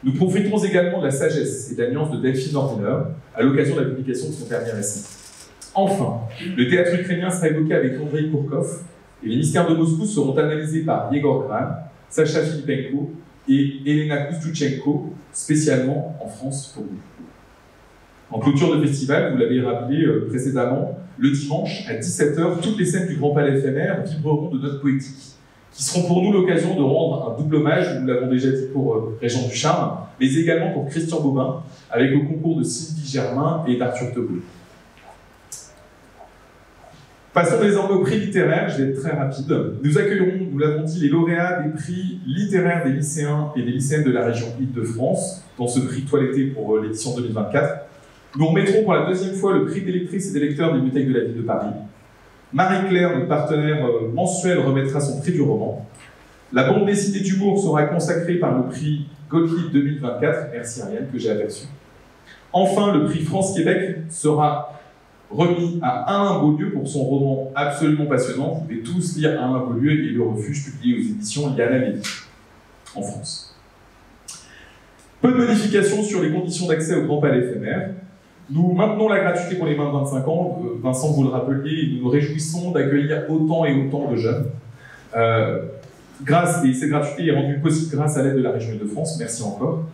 Nous profiterons également de la sagesse et de la nuance de Delphine Ordiner à l'occasion de la publication de son dernier récit. Enfin, le théâtre ukrainien sera évoqué avec Andrei Kourkov et les mystères de Moscou seront analysés par Yegor Kran, Sacha Filipenko et Elena Koustouchenko, spécialement en France pour vous. En clôture de festival, vous l'avez rappelé précédemment, le dimanche à 17h, toutes les scènes du Grand Palais éphémère vibreront de notes poétiques qui seront pour nous l'occasion de rendre un double hommage, nous l'avons déjà dit pour Régent Ducharme, mais également pour Christian Bobin, avec le concours de Sylvie Germain et d'Arthur Tebault. Passons désormais au prix littéraire, je vais être très rapide. Nous accueillerons, nous l'avons dit, les lauréats des prix littéraires des lycéens et des lycéennes de la région Île-de-France, dans ce prix toiletté pour l'édition 2024. Nous remettrons pour la deuxième fois le prix des lectrices et des lecteurs des bibliothèques de la ville de Paris. Marie-Claire, notre partenaire mensuel, remettra son prix du roman. La bande dessinée d'humour sera consacrée par le prix Gottlieb 2024, merci Ariane, que j'ai aperçu. Enfin, le prix France-Québec sera remis à Alain Beaulieu pour son roman absolument passionnant. Vous pouvez tous lire Alain Beaulieu et Le Refuge, publié aux éditions Liana Lévy, en France. Peu de modifications sur les conditions d'accès au Grand Palais éphémère. Nous maintenons la gratuité pour les moins de 25 ans. Vincent, vous le rappeliez, et nous nous réjouissons d'accueillir autant et autant de jeunes. Et cette gratuité est rendue possible grâce à l'aide de la région Île-de-France. Merci encore.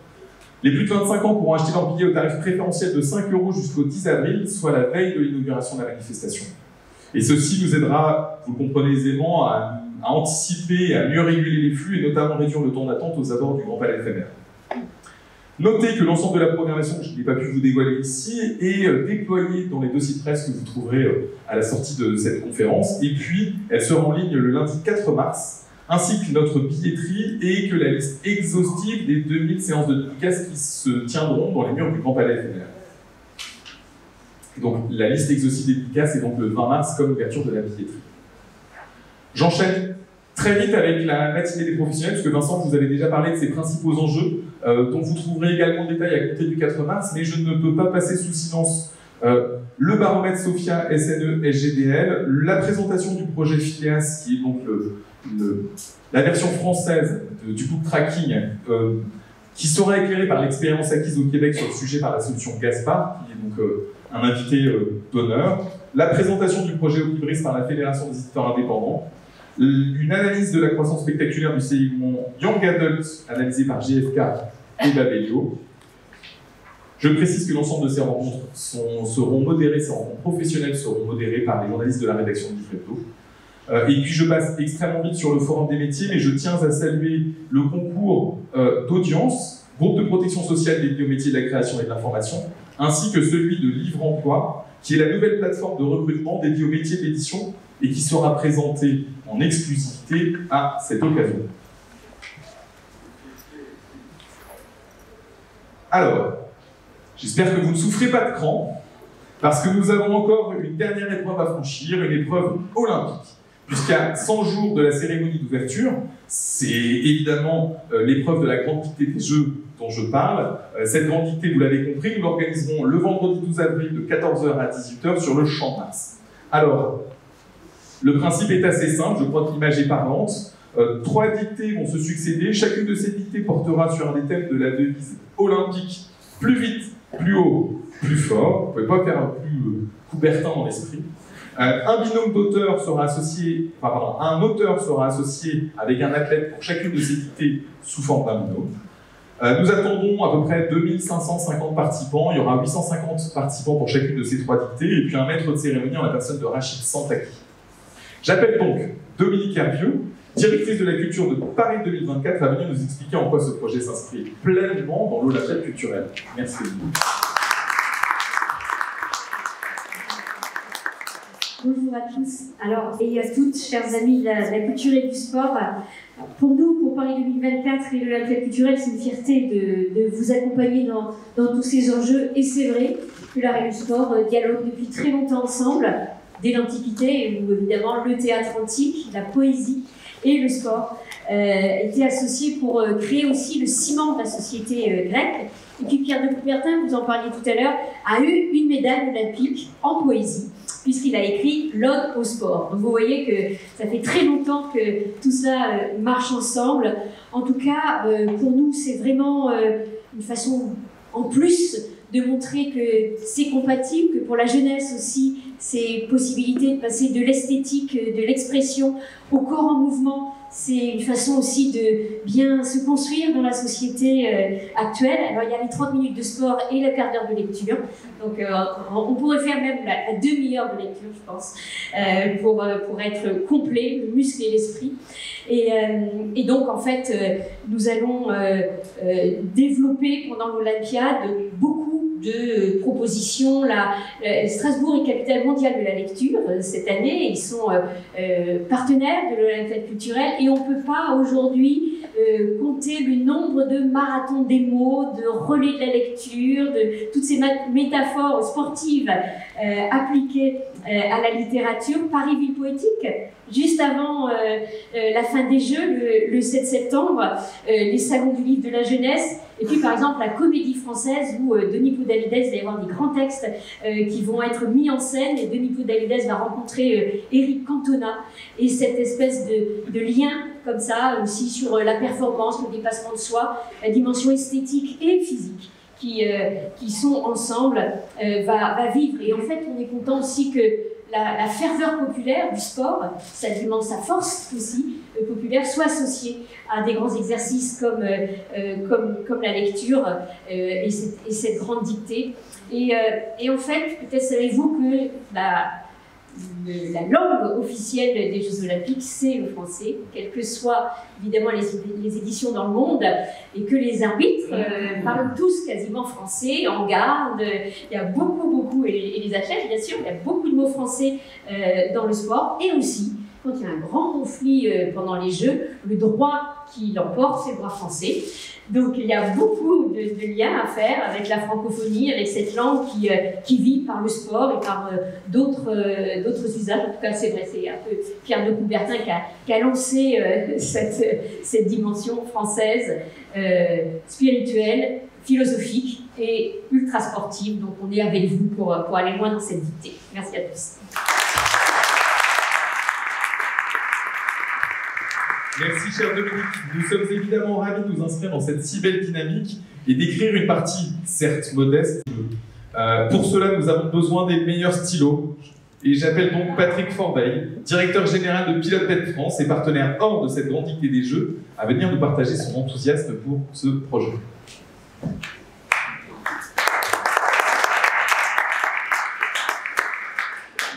Les plus de 25 ans pourront acheter leur billet au tarif préférentiel de 5 € jusqu'au 10 avril, soit la veille de l'inauguration de la manifestation. Et ceci nous aidera, vous le comprenez aisément, à anticiper, à mieux réguler les flux et notamment réduire le temps d'attente aux abords du Grand Palais éphémère. Notez que l'ensemble de la programmation, que je n'ai pas pu vous dévoiler ici, est déployée dans les dossiers de presse que vous trouverez à la sortie de cette conférence. Et puis, elle sera en ligne le lundi 4 mars, ainsi que notre billetterie et que la liste exhaustive des 2000 séances de dédicaces qui se tiendront dans les murs du Grand Palais éphémère. Donc, la liste exhaustive des dédicaces est donc le 20 mars comme ouverture de la billetterie. J'enchaîne très vite avec la matinée des professionnels, puisque Vincent, vous avez déjà parlé de ses principaux enjeux, dont vous trouverez également le détail à compter du 4 mars, mais je ne peux pas passer sous silence le baromètre SOFIA SNE SGDL, la présentation du projet Phileas, qui est donc la version française du book tracking, qui sera éclairée par l'expérience acquise au Québec sur le sujet par la solution Gaspard, qui est donc un invité d'honneur, la présentation du projet Oquibris par la Fédération des éditeurs indépendants, une analyse de la croissance spectaculaire du segment Young Adult, analysée par GFK et Babelio. Je précise que l'ensemble de ces rencontres seront modérées, ces rencontres professionnelles seront modérées par les journalistes de la rédaction de Livre Hebdo. Et puis je passe extrêmement vite sur le forum des métiers, mais je tiens à saluer le concours d'audience, groupe de protection sociale dédié aux métiers de la création et de l'information, ainsi que celui de Livre Emploi, qui est la nouvelle plateforme de recrutement dédiée aux métiers de l'édition et qui sera présentée en exclusivité à cette occasion. Alors, j'espère que vous ne souffrez pas de cran, parce que nous avons encore une dernière épreuve à franchir, une épreuve olympique. Puisqu'à 100 jours de la cérémonie d'ouverture, c'est évidemment l'épreuve de la grande dictée des Jeux dont je parle. Cette grande dictée, vous l'avez compris, nous l'organiserons le vendredi 12 avril de 14h à 18h sur le Champ de Mars. Alors, le principe est assez simple, je crois que l'image est parlante. 3 dictées vont se succéder, chacune de ces dictées portera sur un des thèmes de la devise olympique, plus vite, plus haut, plus fort. Vous ne pouvez pas faire un plus Coubertin dans l'esprit. Un binôme d'auteurs sera associé, un auteur sera associé avec un athlète pour chacune de ces dictées sous forme d'un binôme. Nous attendons à peu près 2550 participants. Il y aura 850 participants pour chacune de ces 3 dictées, et puis un maître de cérémonie en la personne de Rachid Santaki. J'appelle donc Dominique Hervieux, directrice de la culture de Paris 2024, à venir nous expliquer en quoi ce projet s'inscrit pleinement dans l'Olympiade culturelle. Merci. Bonjour à tous. Alors, et à toutes, chers amis de la culture et du sport. Pour nous, pour Paris 2024 et l'Olympiade culturelle, c'est une fierté de vous accompagner dans tous ces enjeux. Et c'est vrai que l'art et le sport dialoguent depuis très longtemps ensemble, dès l'Antiquité, où évidemment le théâtre antique, la poésie et le sport étaient associés pour créer aussi le ciment de la société grecque. Et puis Pierre de Coubertin, vous en parliez tout à l'heure, a eu une médaille olympique en poésie, puisqu'il a écrit l'Ode au sport. Donc vous voyez que ça fait très longtemps que tout ça marche ensemble. En tout cas, pour nous, c'est vraiment une façon en plus de montrer que c'est compatible, que pour la jeunesse aussi, ces possibilités de passer de l'esthétique, de l'expression au corps en mouvement, c'est une façon aussi de bien se construire dans la société actuelle. Alors, il y a les 30 minutes de sport et le quart d'heure de lecture. Donc, on pourrait faire même la demi-heure de lecture, je pense, pour être complet, le muscle et l'esprit. Et donc, en fait, nous allons développer pendant l'Olympiade beaucoup de propositions. Strasbourg est capitale mondiale de la lecture cette année. Ils sont partenaires de l'Olympiade culturelle et on ne peut pas aujourd'hui compter le nombre de marathons des mots, de relais de la lecture, de toutes ces métaphores sportives appliquées à la littérature. Paris-Ville poétique, juste avant la fin des Jeux, le 7 septembre, les salons du livre de la jeunesse, et puis par exemple la Comédie Française où Denis Podalides va y avoir des grands textes qui vont être mis en scène, et Denis Podalides va rencontrer Éric Cantona, et cette espèce de lien comme ça aussi sur la performance, le dépassement de soi, la dimension esthétique et physique qui sont ensemble va vivre. Et en fait, on est content aussi que la ferveur populaire du sport, sa force aussi populaire, soit associée à des grands exercices comme la lecture et cette grande dictée. Et en fait, peut-être savez-vous que la langue officielle des Jeux Olympiques, c'est le français, quelles que soient évidemment les éditions dans le monde, et que les arbitres parlent tous quasiment français, en garde. Il y a beaucoup, et les athlètes bien sûr, il y a beaucoup de mots français dans le sport, et aussi, quand il y a un grand conflit pendant les Jeux, le droit qui l'emporte, c'est le droit français. Donc il y a beaucoup de liens à faire avec la francophonie, avec cette langue qui vit par le sport et par d'autres usages. En tout cas, c'est vrai, c'est un peu Pierre de Coubertin qui a lancé cette dimension française, spirituelle, philosophique et ultra sportive. Donc on est avec vous pour aller loin dans cette dictée. Merci à tous. Merci, cher Dominique. Nous sommes évidemment ravis de nous inscrire dans cette si belle dynamique et d'écrire une partie, certes modeste. Pour cela, nous avons besoin des meilleurs stylos. Et j'appelle donc Patrick Forbeil, directeur général de Pilote Pen France et partenaire hors de cette grande dictée des Jeux, à venir nous partager son enthousiasme pour ce projet.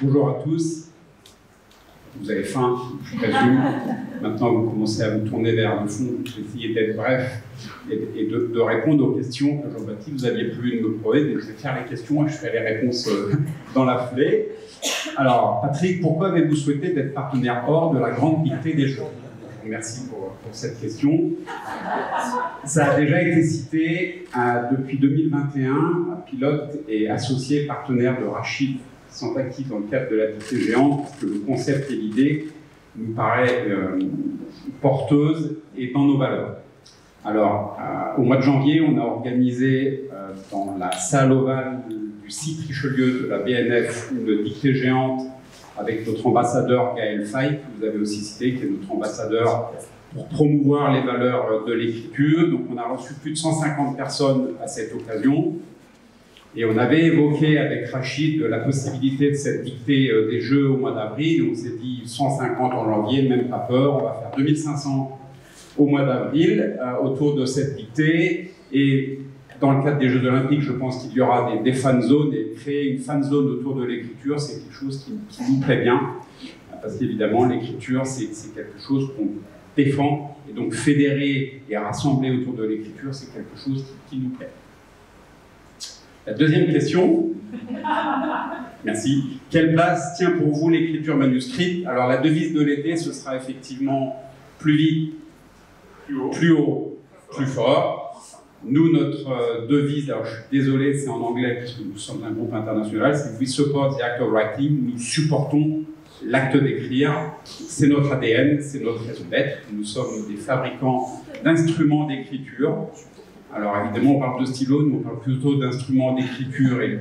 Bonjour à tous. Vous avez faim, je présume. Maintenant, vous commencez à vous tourner vers le fond. Je vais essayer d'être bref et de répondre aux questions que Jean-Baptiste, vous aviez prévu de me poser. Je vais faire les questions et je ferai les réponses dans la foulée. Alors, Patrick, pourquoi avez-vous souhaité d'être partenaire hors de la grande dictée des Jeux? Merci pour cette question. Ça a déjà été cité depuis 2021. Pilote est associé partenaire de Rachid sont actifs dans le cadre de la dictée géante, parce que le concept et l'idée nous paraît porteuse et dans nos valeurs. Alors, au mois de janvier, on a organisé dans la salle ovale du site Richelieu de la BNF une dictée géante avec notre ambassadeur Gaël Faye, que vous avez aussi cité, qui est notre ambassadeur pour promouvoir les valeurs de l'écriture. Donc on a reçu plus de 150 personnes à cette occasion. Et on avait évoqué avec Rachid la possibilité de cette dictée des Jeux au mois d'avril. On s'est dit 150 en janvier, même pas peur, on va faire 2500 au mois d'avril autour de cette dictée. Et dans le cadre des Jeux Olympiques, je pense qu'il y aura des fan zones, et créer une fan zone autour de l'écriture, c'est quelque chose qui nous plaît bien. Parce qu'évidemment, l'écriture, c'est quelque chose qu'on défend. Et donc fédérer et rassembler autour de l'écriture, c'est quelque chose qui nous plaît. La deuxième question, merci. Quelle place tient pour vous l'écriture manuscrite? Alors la devise de l'été, ce sera effectivement plus vite, plus haut, plus fort. Nous, notre devise, alors je suis désolé, c'est en anglais puisque nous sommes un groupe international, c'est We support the act of writing, nous supportons l'acte d'écrire, c'est notre ADN, c'est notre raison d'être. Nous sommes des fabricants d'instruments d'écriture. Alors évidemment, on parle de stylo, nous on parle plutôt d'instruments d'écriture, et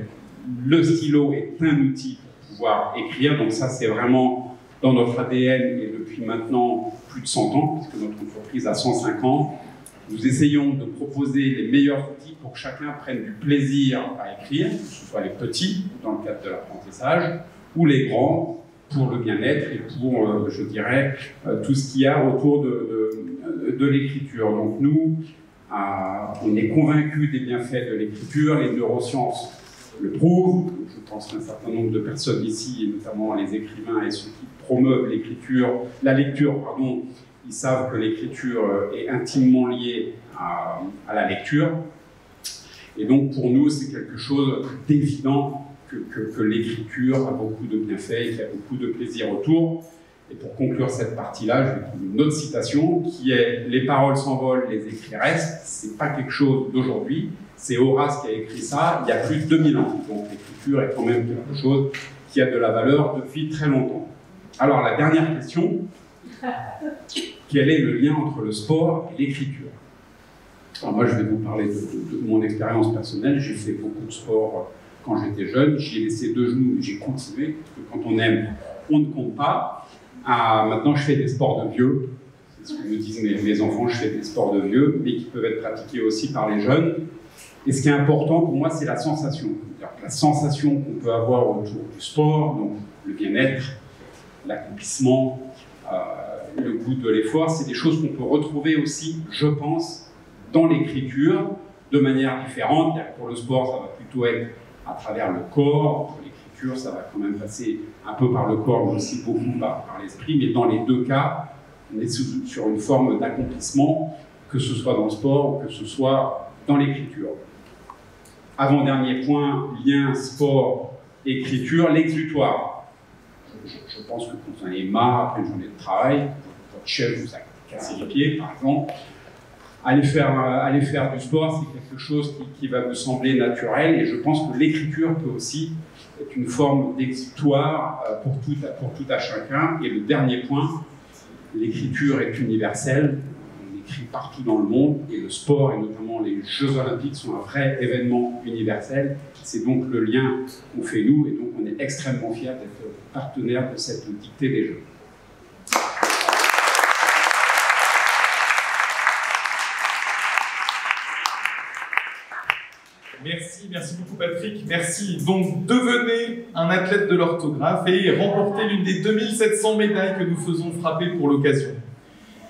le stylo est un outil pour pouvoir écrire, donc ça c'est vraiment dans notre ADN, et depuis maintenant plus de 100 ans, puisque notre entreprise a 105 ans, nous essayons de proposer les meilleurs outils pour que chacun prenne du plaisir à écrire, que ce soit les petits, dans le cadre de l'apprentissage, ou les grands, pour le bien-être et pour, je dirais, tout ce qu'il y a autour de l'écriture. Donc nous, on est convaincus des bienfaits de l'écriture, les neurosciences le prouvent. Je pense qu'un certain nombre de personnes ici, et notamment les écrivains et ceux qui promeuvent la lecture, ils savent que l'écriture est intimement liée à la lecture. Et donc pour nous, c'est quelque chose d'évident que l'écriture a beaucoup de bienfaits et qu'il y a beaucoup de plaisir autour. Et pour conclure cette partie-là, je vais prendre une autre citation qui est « Les paroles s'envolent, les écrits restent ». C'est pas quelque chose d'aujourd'hui, c'est Horace qui a écrit ça il y a plus de 2000 ans. Donc l'écriture est quand même quelque chose qui a de la valeur depuis très longtemps. Alors la dernière question, quel est le lien entre le sport et l'écriture? Alors moi je vais vous parler de mon expérience personnelle. J'ai fait beaucoup de sport quand j'étais jeune, j'y ai laissé 2 genoux, j'ai continué, parce que quand on aime, on ne compte pas. Maintenant je fais des sports de vieux, c'est ce que me disent mes enfants, je fais des sports de vieux, mais qui peuvent être pratiqués aussi par les jeunes. Et ce qui est important pour moi, c'est la sensation. La sensation qu'on peut avoir autour du sport, donc le bien-être, l'accomplissement, le goût de l'effort, c'est des choses qu'on peut retrouver aussi, je pense, dans l'écriture, de manière différente. Pour le sport, ça va plutôt être à travers le corps. Pour l'écriture, ça va quand même passer un peu par le corps, mais aussi beaucoup par l'esprit. Mais dans les 2 cas, on est sur une forme d'accomplissement, que ce soit dans le sport ou que ce soit dans l'écriture. Avant-dernier point, lien sport-écriture, l'exutoire. Je pense que quand vous en avez marre après une journée de travail, votre chef vous a cassé les pieds, par exemple, aller faire du sport, c'est quelque chose qui va me sembler naturel, et je pense que l'écriture peut aussi être une forme d'exutoire pour tout à chacun. Et le dernier point, l'écriture est universelle, on écrit partout dans le monde, et le sport, et notamment les Jeux Olympiques, sont un vrai événement universel. C'est donc le lien qu'on fait nous, et donc on est extrêmement fiers d'être partenaire de cette dictée des Jeux. Merci beaucoup Patrick. Merci. Donc devenez un athlète de l'orthographe et remportez l'une des 2700 médailles que nous faisons frapper pour l'occasion.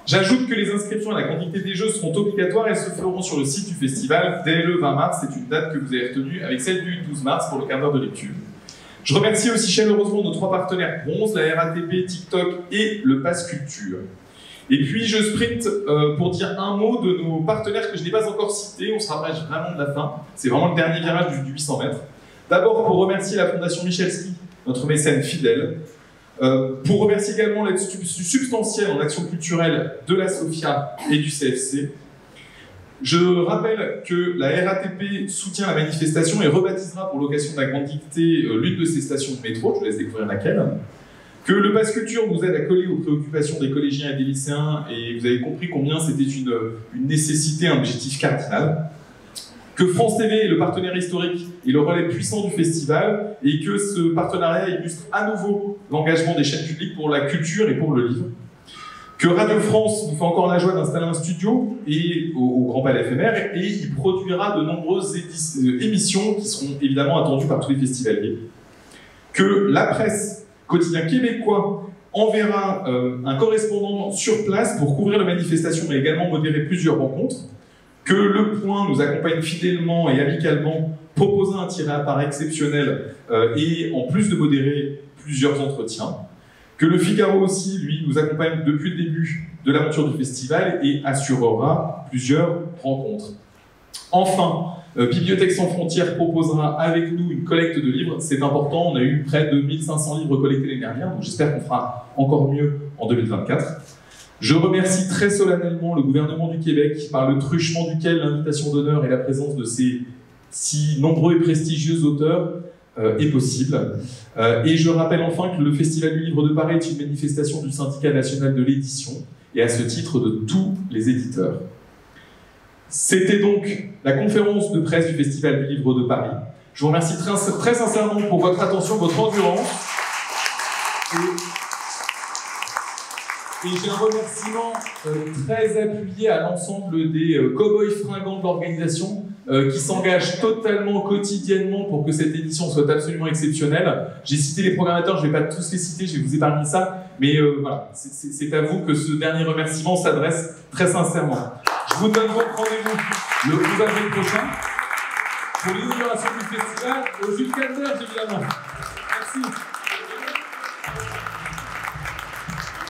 J'ajoute que les inscriptions à la quantité des Jeux seront obligatoires et se feront sur le site du festival dès le 20 mars. C'est une date que vous avez retenue avec celle du 12 mars pour le quart d'heure de lecture. Je remercie aussi chaleureusement nos 3 partenaires bronze, la RATP, TikTok et le Pass Culture. Et puis je sprint pour dire un mot de nos partenaires que je n'ai pas encore cités, on se rapproche vraiment de la fin, c'est vraiment le dernier virage du 800 mètres. D'abord pour remercier la Fondation Michelski, notre mécène fidèle, pour remercier également l'aide substantielle en action culturelle de la SOFIA et du CFC. Je rappelle que la RATP soutient la manifestation et rebaptisera pour l'occasion de la Grande Dictée l'une de ses stations de métro, je vous laisse découvrir laquelle. Que le Pass Culture vous aide à coller aux préoccupations des collégiens et des lycéens, et vous avez compris combien c'était une nécessité, un objectif cardinal. Que France TV est le partenaire historique et le relais puissant du festival, et que ce partenariat illustre à nouveau l'engagement des chaînes publiques pour la culture et pour le livre. Que Radio France nous fait encore la joie d'installer un studio et au Grand Palais éphémère, et il produira de nombreuses émissions qui seront évidemment attendues par tous les festivaliers. Que la presse quotidien québécois enverra un correspondant sur place pour couvrir la manifestation, mais également modérer plusieurs rencontres. Que Le Point nous accompagne fidèlement et amicalement, proposant un tiré à part exceptionnel et en plus de modérer plusieurs entretiens. Que Le Figaro aussi, lui, nous accompagne depuis le début de l'aventure du festival et assurera plusieurs rencontres. Enfin, Bibliothèque sans frontières proposera avec nous une collecte de livres. C'est important, on a eu près de 1500 livres collectés l'année dernière, donc j'espère qu'on fera encore mieux en 2024. Je remercie très solennellement le gouvernement du Québec, par le truchement duquel l'invitation d'honneur et la présence de ces si nombreux et prestigieux auteurs est possible. Et je rappelle enfin que le Festival du Livre de Paris est une manifestation du Syndicat national de l'édition, et à ce titre de tous les éditeurs. C'était donc la conférence de presse du Festival du Livre de Paris. Je vous remercie très sincèrement pour votre attention, votre endurance. Et j'ai un remerciement très appuyé à l'ensemble des cow-boys fringants de l'organisation. qui s'engagent totalement, quotidiennement pour que cette édition soit absolument exceptionnelle. J'ai cité les programmateurs, je ne vais pas tous les citer, je vais vous épargner ça, mais voilà, c'est à vous que ce dernier remerciement s'adresse très sincèrement. Je vous donne donc rendez-vous le 12 avril prochain pour l'inauguration du festival au Jules Calder, évidemment. Merci.